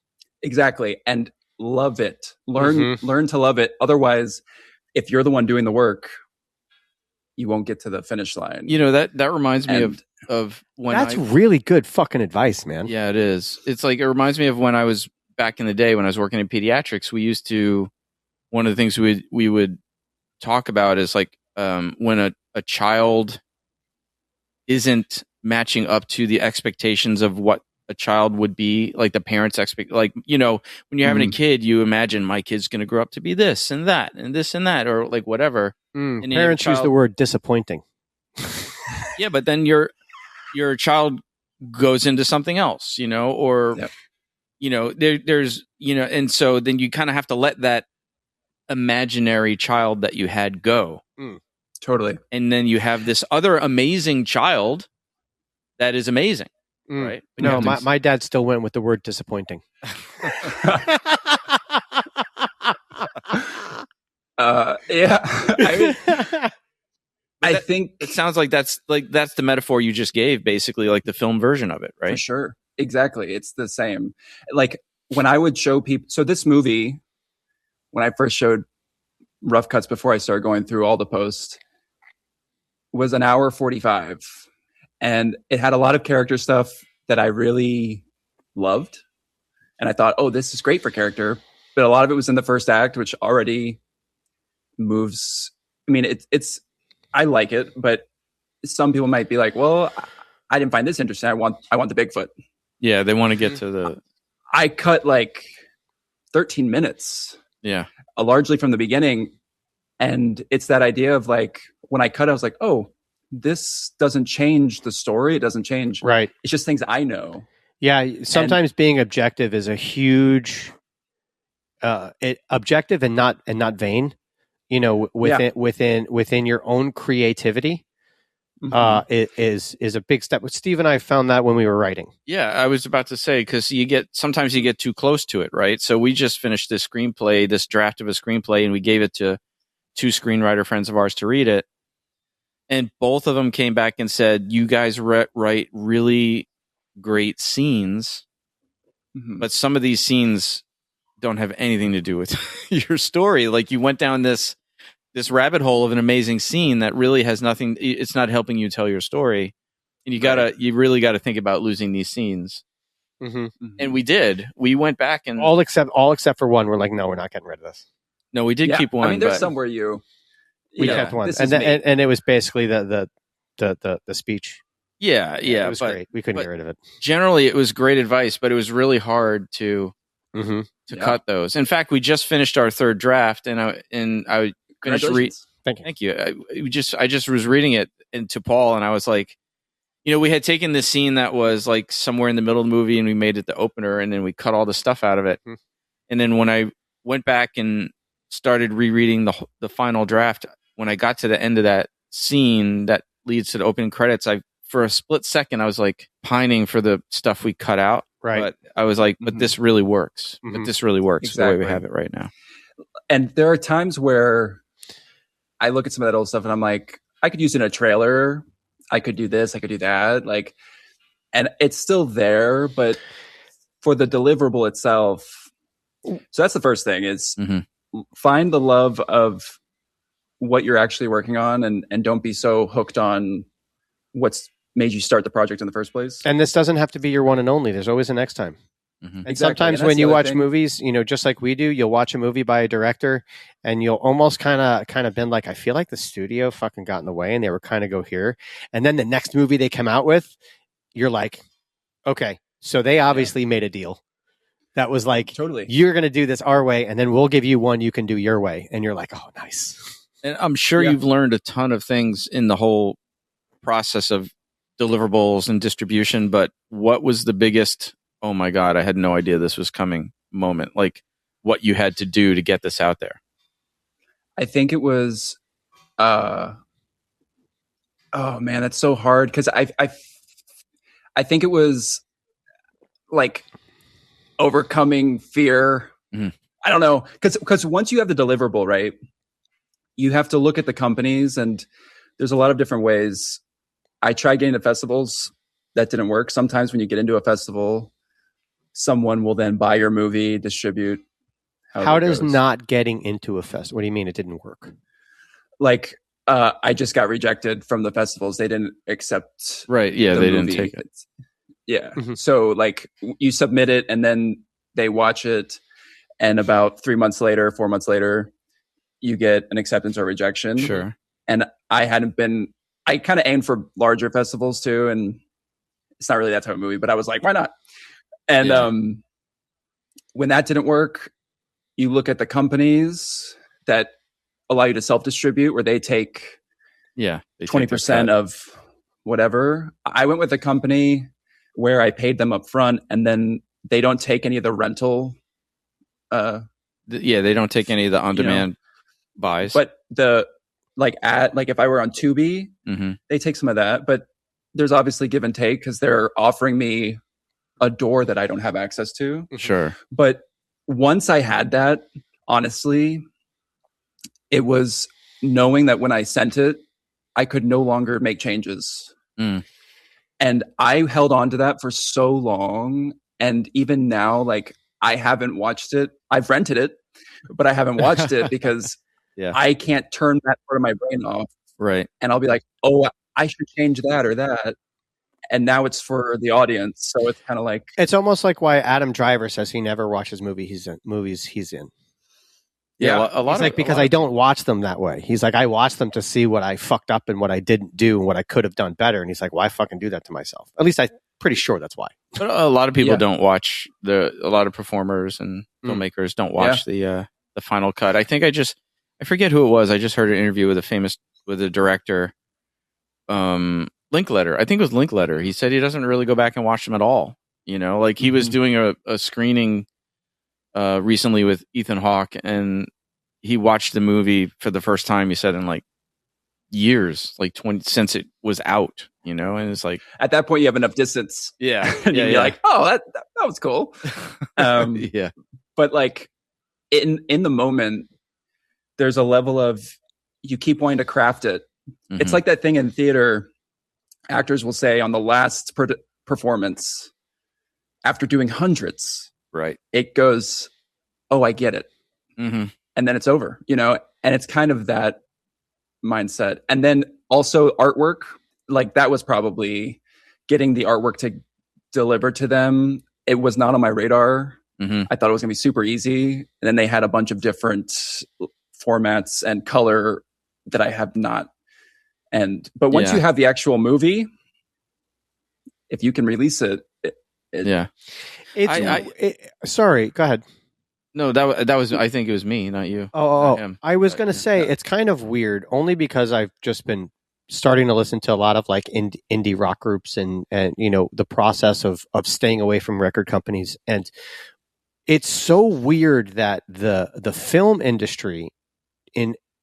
Exactly. And love it. Learn to love it. Otherwise, if you're the one doing the work, you won't get to the finish line. That reminds me of when that's really good fucking advice, man. Yeah, it is. It's like, it reminds me of when I was back in the day when I was working in pediatrics. We used to one of the things we would talk about is like when a child isn't matching up to the expectations of what a child would be, like the parents expect, like, you know, when you're having a kid, you imagine my kid's going to grow up to be this and that and this and that, or like whatever. And parents use the word disappointing. Yeah, but then your child goes into something else, you know, or you know, there's, you know, and so then you kind of have to let that imaginary child that you had go. Totally. And then you have this other amazing child that is amazing. Right? But no, my dad still went with the word disappointing. Yeah. I think it sounds like that's the metaphor you just gave, basically, like the film version of it, right? For sure. Exactly. It's the same. Like when I would show people, so this movie, when I first showed rough cuts before I started going through all the posts, was an hour 45. And it had a lot of character stuff that I really loved. And I thought, oh, this is great for character. But a lot of it was in the first act, which already moves. I mean, it's I like it, but some people might be like, well, I didn't find this interesting. I want the Bigfoot. Yeah, they want to get to the... I cut like 13 minutes. Yeah. Largely from the beginning. And it's that idea of like, when I cut, I was like, oh, this doesn't change the story. It doesn't change. Right. It's just things I know. Yeah. Sometimes being objective is a huge, objective and not vain, you know, within your own creativity, it is a big step. Steve and I found that when we were writing. Yeah. I was about to say, cause sometimes you get too close to it. Right. So we just finished this draft of a screenplay, and we gave it to 2 screenwriter friends of ours to read it. And both of them came back and said, you guys write really great scenes, but some of these scenes don't have anything to do with your story. Like you went down this rabbit hole of an amazing scene that really has nothing. It's not helping you tell your story. And you really got to think about losing these scenes. And we did. We went back and all except for one. We're like, no, we're not getting rid of this. No, we did keep one. I mean, there's somewhere we kept one, and it was basically the speech. Yeah, it was great. We couldn't get rid of it. Generally, it was great advice, but it was really hard to cut those. In fact, we just finished our 3rd draft, and I finished reading. Thank you. I just was reading it to Paul, and I was like, you know, we had taken this scene that was like somewhere in the middle of the movie, and we made it the opener, and then we cut all the stuff out of it. And then when I went back and started rereading the final draft, when I got to the end of that scene that leads to the opening credits, for a split second, I was like pining for the stuff we cut out. Right. But I was like, but this really works. But this really works the way we have it right now. And there are times where I look at some of that old stuff and I'm like, I could use it in a trailer. I could do this. I could do that. Like, and it's still there, but for the deliverable itself. So that's the first thing is find the love of what you're actually working on, and don't be so hooked on what's made you start the project in the first place. And this doesn't have to be your one and only. There's always a next time. And sometimes when you watch movies, you know, just like we do, you'll watch a movie by a director and you'll almost kind of been like, I feel like the studio fucking got in the way and they were kind of go here. And then the next movie they come out with, you're like, okay, so they obviously made a deal that was like, totally, you're going to do this our way, and then we'll give you one you can do your way. And you're like, oh, nice. And I'm sure you've learned a ton of things in the whole process of deliverables and distribution, but what was the biggest, oh my God, I had no idea this was coming moment, like what you had to do to get this out there? I think it was, oh man, that's so hard. Cause I think it was like overcoming fear. I don't know. Cause once you have the deliverable, right, you have to look at the companies, and there's a lot of different ways. I tried getting to festivals. That didn't work. Sometimes when you get into a festival, someone will then buy your movie, distribute. How does not getting into a festival? What do you mean it didn't work? Like, I just got rejected from the festivals. They didn't accept. Right. Yeah. They didn't take it. Yeah. So like you submit it and then they watch it. And about 4 months later, you get an acceptance or rejection. Sure. And I kind of aimed for larger festivals too. And it's not really that type of movie, but I was like, why not? And when that didn't work, you look at the companies that allow you to self-distribute, where they take 20% of whatever. I went with a company where I paid them up front, and then they don't take any of the rental. They don't take any of the on-demand buys. But if I were on Tubi, they take some of that. But there's obviously give and take because they're offering me a door that I don't have access to. Sure. But once I had that, honestly, it was knowing that when I sent it, I could no longer make changes. And I held on to that for so long. And even now, like, I haven't watched it. I've rented it, but I haven't watched it because I can't turn that part of my brain off. Right. And I'll be like, oh, I should change that or that. And now it's for the audience. So it's kind of like... It's almost like why Adam Driver says he never watches movies he's in. Yeah, a lot because I don't watch them that way. He's like, I watch them to see what I fucked up and what I didn't do and what I could have done better. And he's like, why fucking do that to myself? At least I'm pretty sure that's why. But a lot of people don't watch a lot of performers and filmmakers don't watch the final cut. I think I forget who it was. I just heard an interview with a director, Linkletter. I think it was Linkletter. He said he doesn't really go back and watch them at all. You know, like he was doing a screening recently with Ethan Hawke, and he watched the movie for the first time, he said, in like years, like 20 since it was out, you know. And it's like, at that point you have enough distance, and you're like, oh, that was cool. But like in the moment, there's a level of, you keep wanting to craft it. It's like that thing in theater, actors will say on the last performance, after doing hundreds, right, it goes, oh, I get it. And then it's over, you know. And it's kind of that mindset. And then also artwork, like that was probably getting the artwork to deliver to them. It was not on my radar. I thought it was gonna be super easy. And then they had a bunch of different formats and color that I have not. But once you have the actual movie, if you can release it, sorry, go ahead. No, that was. I think it was me, not you. I was going to say it's kind of weird, only because I've just been starting to listen to a lot of like indie rock groups and you know, the process of staying away from record companies, and it's so weird that the film industry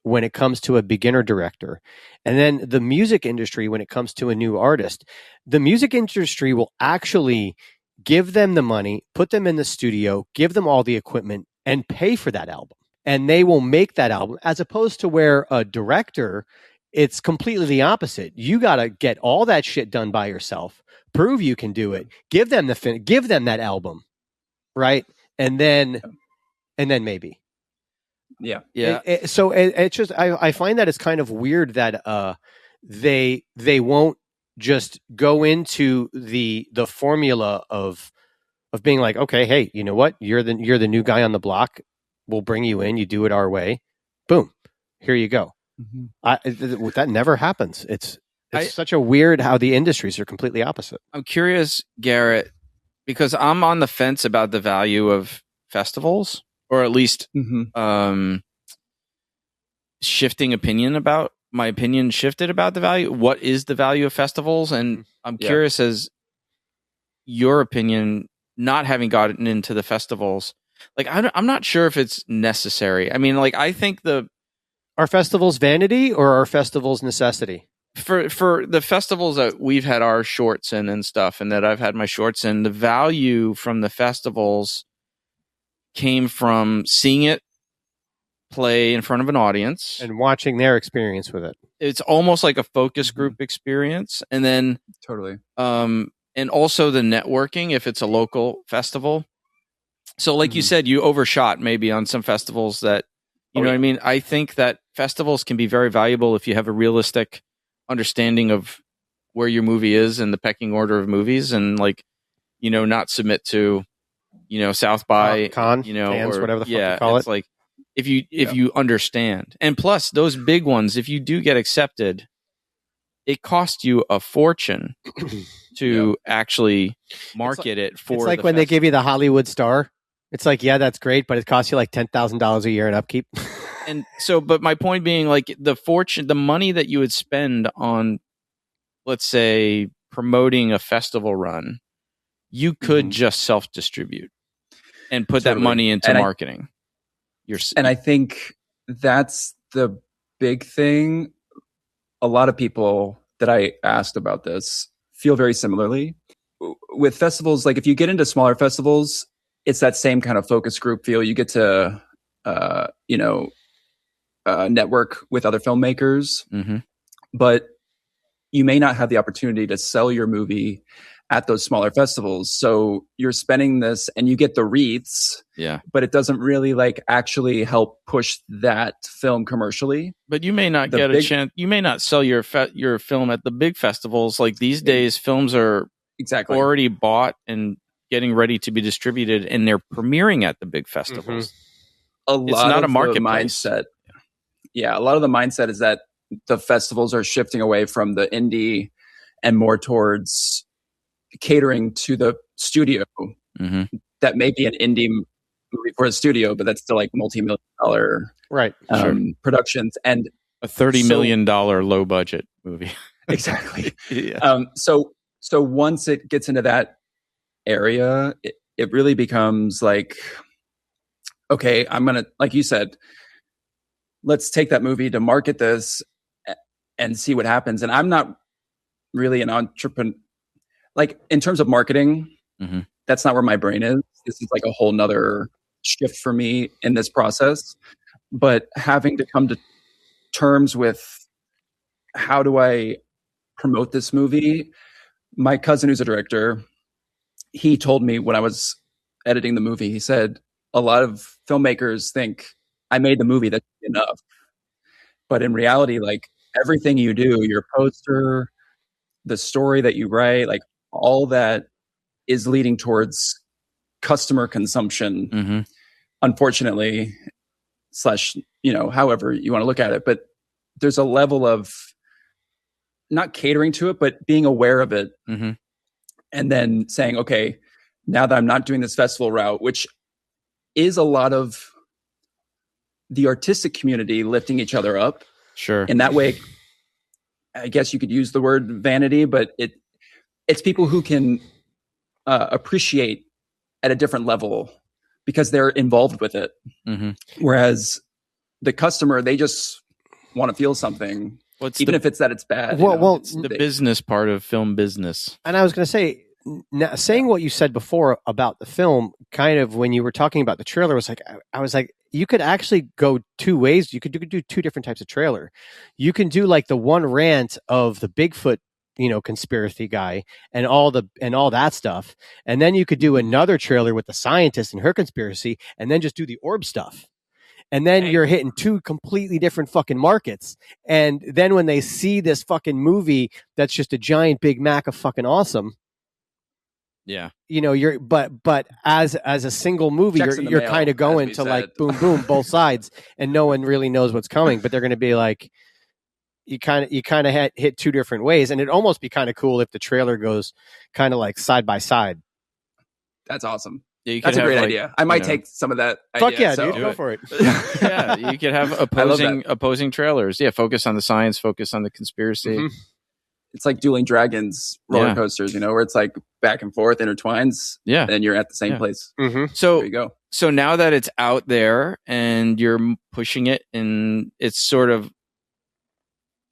when it comes to a beginner director, and then the music industry when it comes to a new artist, the music industry will actually give them the money, put them in the studio, give them all the equipment, and pay for that album. And they will make that album, as opposed to where a director, it's completely the opposite. You got to get all that shit done by yourself, prove you can do it, give them that album, right? And then maybe. Yeah. So it's just, I find that it's kind of weird that they won't just go into the formula of being like, okay, hey, you know what? You're the new guy on the block. We'll bring you in. You do it our way. Boom. Here you go. That never happens. It's such a weird how the industries are completely opposite. I'm curious, Garrett, because I'm on the fence about the value of festivals, or at least shifting opinion about. My opinion shifted about the value. What is the value of festivals? And I'm curious as your opinion, not having gotten into the festivals. Like, I'm not sure if it's necessary. I mean, like, I think are festivals vanity or are festivals necessity? For the festivals that we've had our shorts in and stuff, and that I've had my shorts in, the value from the festivals came from seeing it play in front of an audience and watching their experience with it. It's almost like a focus group experience, and then totally and also the networking if it's a local festival. So like you said, you overshot maybe on some festivals that you know what I mean. I think that festivals can be very valuable if you have a realistic understanding of where your movie is in the pecking order of movies, and like, you know, not submit to, you know, South by Con, you know, Cannes, or whatever the fuck you call it. Like, if you understand. And plus, those big ones, if you do get accepted, it costs you a fortune to actually market it for. It's like when they give you the Hollywood star. It's like, yeah, that's great, but it costs you like $10,000 a year in upkeep. And so, but my point being, like, the money that you would spend on, let's say, promoting a festival run, you could just self-distribute and put that money into marketing. And I think that's the big thing. A lot of people that I asked about this feel very similarly. With festivals, like if you get into smaller festivals, it's that same kind of focus group feel. You get to, network with other filmmakers, but you may not have the opportunity to sell your movie at those smaller festivals. So you're spending this and you get the wreaths, but it doesn't really like actually help push that film commercially. But you may not get a chance. You may not sell your film at the big festivals. Like these days, films are already bought and getting ready to be distributed, and they're premiering at the big festivals. A lot of the mindset. Yeah, a lot of the mindset is that the festivals are shifting away from the indie and more towards catering to the studio. That may be an indie movie for a studio, but that's still like multi-million-dollar productions and a $30 million low budget movie. Exactly. So once it gets into that area, it really becomes like, okay, I'm gonna, like you said, let's take that movie to market this and see what happens. And I'm not really an entrepreneur. Like in terms of marketing, that's not where my brain is. This is like a whole nother shift for me in this process. But having to come to terms with how do I promote this movie? My cousin, who's a director, he told me when I was editing the movie, he said, a lot of filmmakers think I made the movie, that's enough. But in reality, like everything you do, your poster, the story that you write, like all that is leading towards customer consumption, unfortunately, / however you want to look at it. But there's a level of not catering to it, but being aware of it. And then saying, okay, now that I'm not doing this festival route, which is a lot of the artistic community lifting each other up. Sure. In that way, I guess you could use the word vanity, but it's people who can appreciate at a different level because they're involved with it. Whereas the customer, they just want to feel something, even if it's that it's bad. It's the business part of film business. And I was going to say, now, saying what you said before about the film, kind of when you were talking about the trailer, was like, I was like, you could actually go two ways. You could do two different types of trailer. You can do like the one rant of the Bigfoot, conspiracy guy and all that stuff. And then you could do another trailer with the scientist and her conspiracy, and then just do the orb stuff. And then you're hitting two completely different fucking markets. And then when they see this fucking movie that's just a giant Big Mac of fucking awesome, you're but as a single movie, you're kind of going to like boom boom both sides, and no one really knows what's coming. But they're going to be like, you kind of hit two different ways, and it'd almost be kind of cool if the trailer goes kind of like side by side. That's awesome. Yeah, that's a great idea. I might take some of that. Fuck yeah, dude, go for it. Yeah, you could have opposing trailers. Yeah, focus on the science, focus on the conspiracy. It's like Dueling Dragons roller coasters, where it's like back and forth, intertwines. Yeah. And you're at the same place. So there you go. So now that it's out there and you're pushing it, and it's sort of,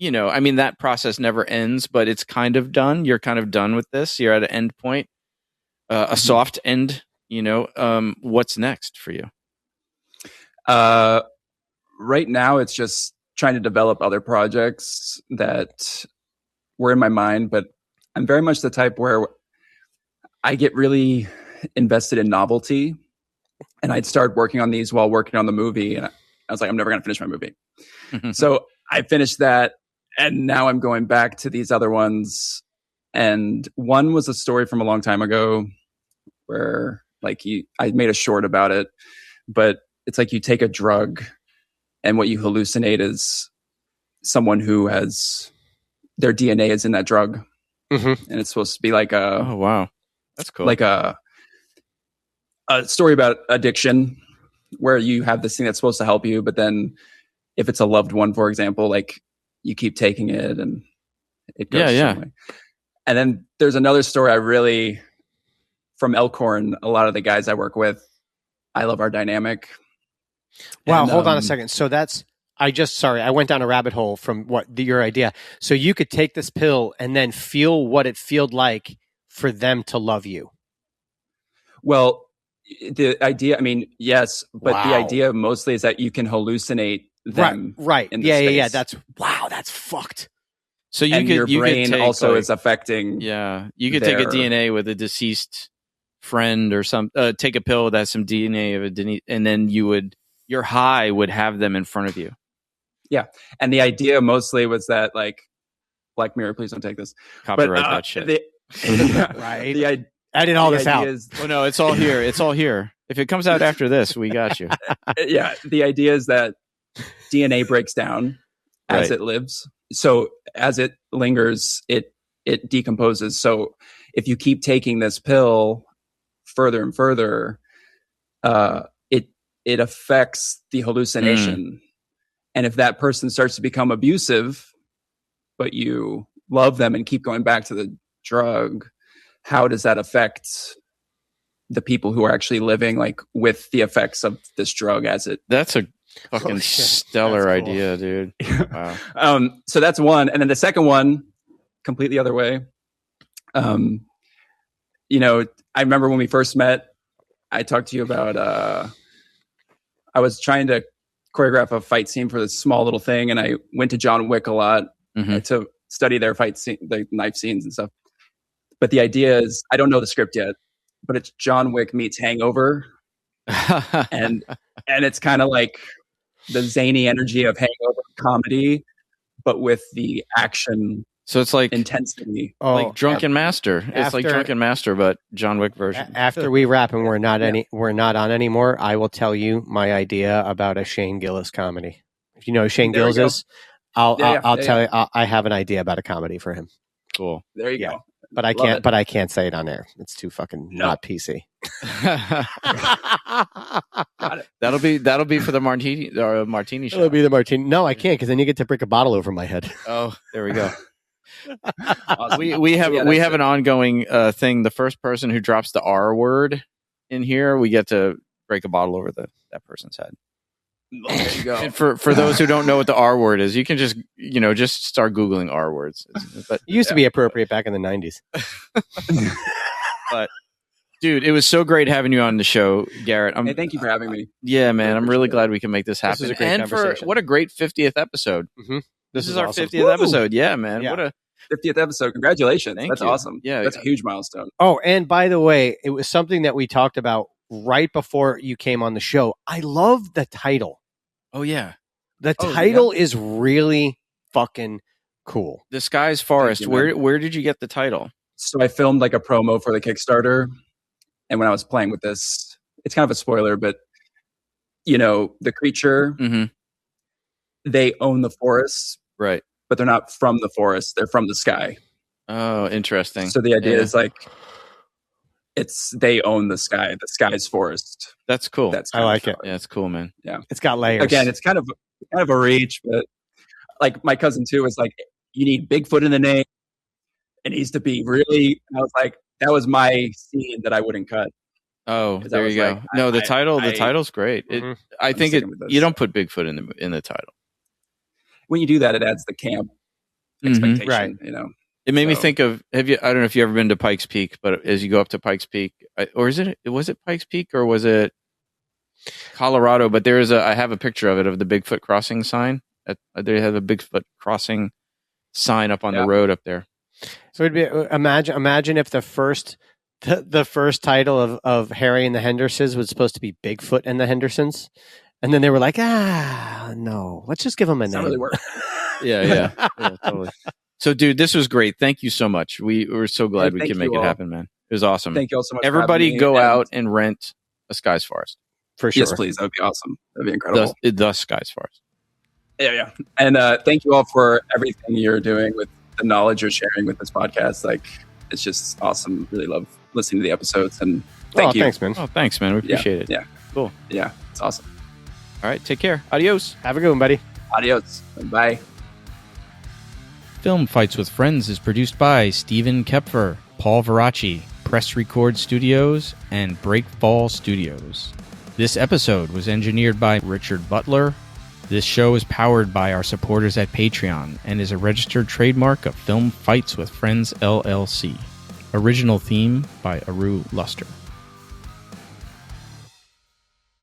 that process never ends, but it's kind of done. You're kind of done with this. You're at an end point, a soft end, what's next for you? Right now it's just trying to develop other projects that were in my mind, but I'm very much the type where I get really invested in novelty, and I'd start working on these while working on the movie. And I was like, I'm never going to finish my movie. So I finished that, and now I'm going back to these other ones. And one was a story from a long time ago where I made a short about it, but it's like you take a drug, and what you hallucinate is someone who has their DNA is in that drug, and it's supposed to be like a oh wow, that's cool, like a story about addiction, where you have this thing that's supposed to help you, but then if it's a loved one, for example, like you keep taking it and it goes somewhere. And then there's another story I really, from Elkhorn, a lot of the guys I work with, I love our dynamic. Wow, hold on a second. So I went down a rabbit hole from your idea. So you could take this pill and then feel what it feels like for them to love you. Well, the idea, I mean, yes, but the idea mostly is that you can hallucinate them. Right. In the space. That's fucked. So your brain also is affecting. Yeah, you could take a DNA with a deceased friend or take a pill that has some DNA of a and then your high would have them in front of you. Yeah, and the idea mostly was that, like, Black Mirror, please don't take this. Copyright that shit. Right. Edit all this out. Oh no, it's all here. It's all here. If it comes out after this, we got you. Yeah, the idea is that DNA breaks down as it lives. So as it lingers, it decomposes. So if you keep taking this pill further and further, it affects the hallucination. And if that person starts to become abusive, but you love them and keep going back to the drug, how does that affect the people who are actually living like with the effects of this drug as it? That's a fucking stellar idea, dude. Wow. So that's one. And then the second one, completely other way. You know, I remember when we first met, I talked to you about, I was trying to choreograph a fight scene for this small little thing. And I went to John Wick a lot to study their fight scene, the knife scenes and stuff. But the idea is, I don't know the script yet, but it's John Wick meets Hangover. and it's kind of like the zany energy of Hangover comedy, but with the action. So it's like intensity, like Drunken Master. It's like Drunken Master, but John Wick version. After we wrap and we're not on anymore, I will tell you my idea about a Shane Gillis comedy. If you know who Shane Gillis is, I'll tell you. I have an idea about a comedy for him. Cool. There you go. But I can't. But I can't say it on air. It's too fucking not PC. That'll be for the martini show. It'll be the martini. No, I can't, because then you get to break a bottle over my head. Oh, there we go. Awesome. We have an ongoing thing. The first person who drops the R word in here, we get to break a bottle over that person's head. There you go. And for those who don't know what the R word is, you can just start Googling R words. But it used to be appropriate back in the 90s. But dude, it was so great having you on the show, Garrett. Hey, thank you for having me. Yeah, man, I'm really glad we can make this happen. This was a great conversation. What a great 50th episode. Mm-hmm. This is our awesome. 50th episode. Yeah, man. Yeah. What a 50th episode. Congratulations. That's awesome. Yeah. That's a huge milestone. Oh, and by the way, it was something that we talked about right before you came on the show. I love the title. Oh, yeah. The title is really fucking cool. The Sky's Forest. Where did you get the title? So I filmed like a promo for the Kickstarter. And when I was playing with this, it's kind of a spoiler, but the creature, they own the forest. Right. But they're not from the forest. They're from the sky. Oh, interesting. So the idea is like, they own the sky. The sky's forest. That's cool. I like it. Yeah, it's cool, man. Yeah. It's got layers. Again, it's kind of a reach, but like my cousin too was like, you need Bigfoot in the name. It needs to be really, I was like, that was my scene that I wouldn't cut. Oh, there you go. Like, the title's great. I think you don't put Bigfoot in the title. When you do that, it adds the camp expectation, right. It made me think of, I don't know if you've ever been to Pikes Peak, but as you go up to Pikes Peak, was it Pikes Peak or was it Colorado? But I have a picture of it, of the Bigfoot crossing sign. They have a Bigfoot crossing sign up on the road up there. So it'd be, imagine if the first title of Harry and the Hendersons was supposed to be Bigfoot and the Hendersons. And then they were like, no, let's just give them a name. Really work. Yeah, totally. So, dude, this was great. Thank you so much. We were so glad we could make it happen, man. It was awesome. Thank you all so much. Everybody go out and rent A Sky's Forest. For sure. Yes, please. That would be awesome. That'd be incredible. The Skies Forest. Yeah. And thank you all for everything you're doing with the knowledge you're sharing with this podcast. Like, it's just awesome. Really love listening to the episodes. And thank you. Thanks, man. Oh, thanks, man. We appreciate it. Yeah. Cool. Yeah. It's awesome. All right. Take care. Adios. Have a good one, buddy. Adios. Bye. Film Fights with Friends is produced by Stephen Koepfer, Paul Varacchi, Press Record Studios, and Breakfall Studios. This episode was engineered by Richard Butler. This show is powered by our supporters at Patreon and is a registered trademark of Film Fights with Friends, LLC. Original theme by Ahrue Luster.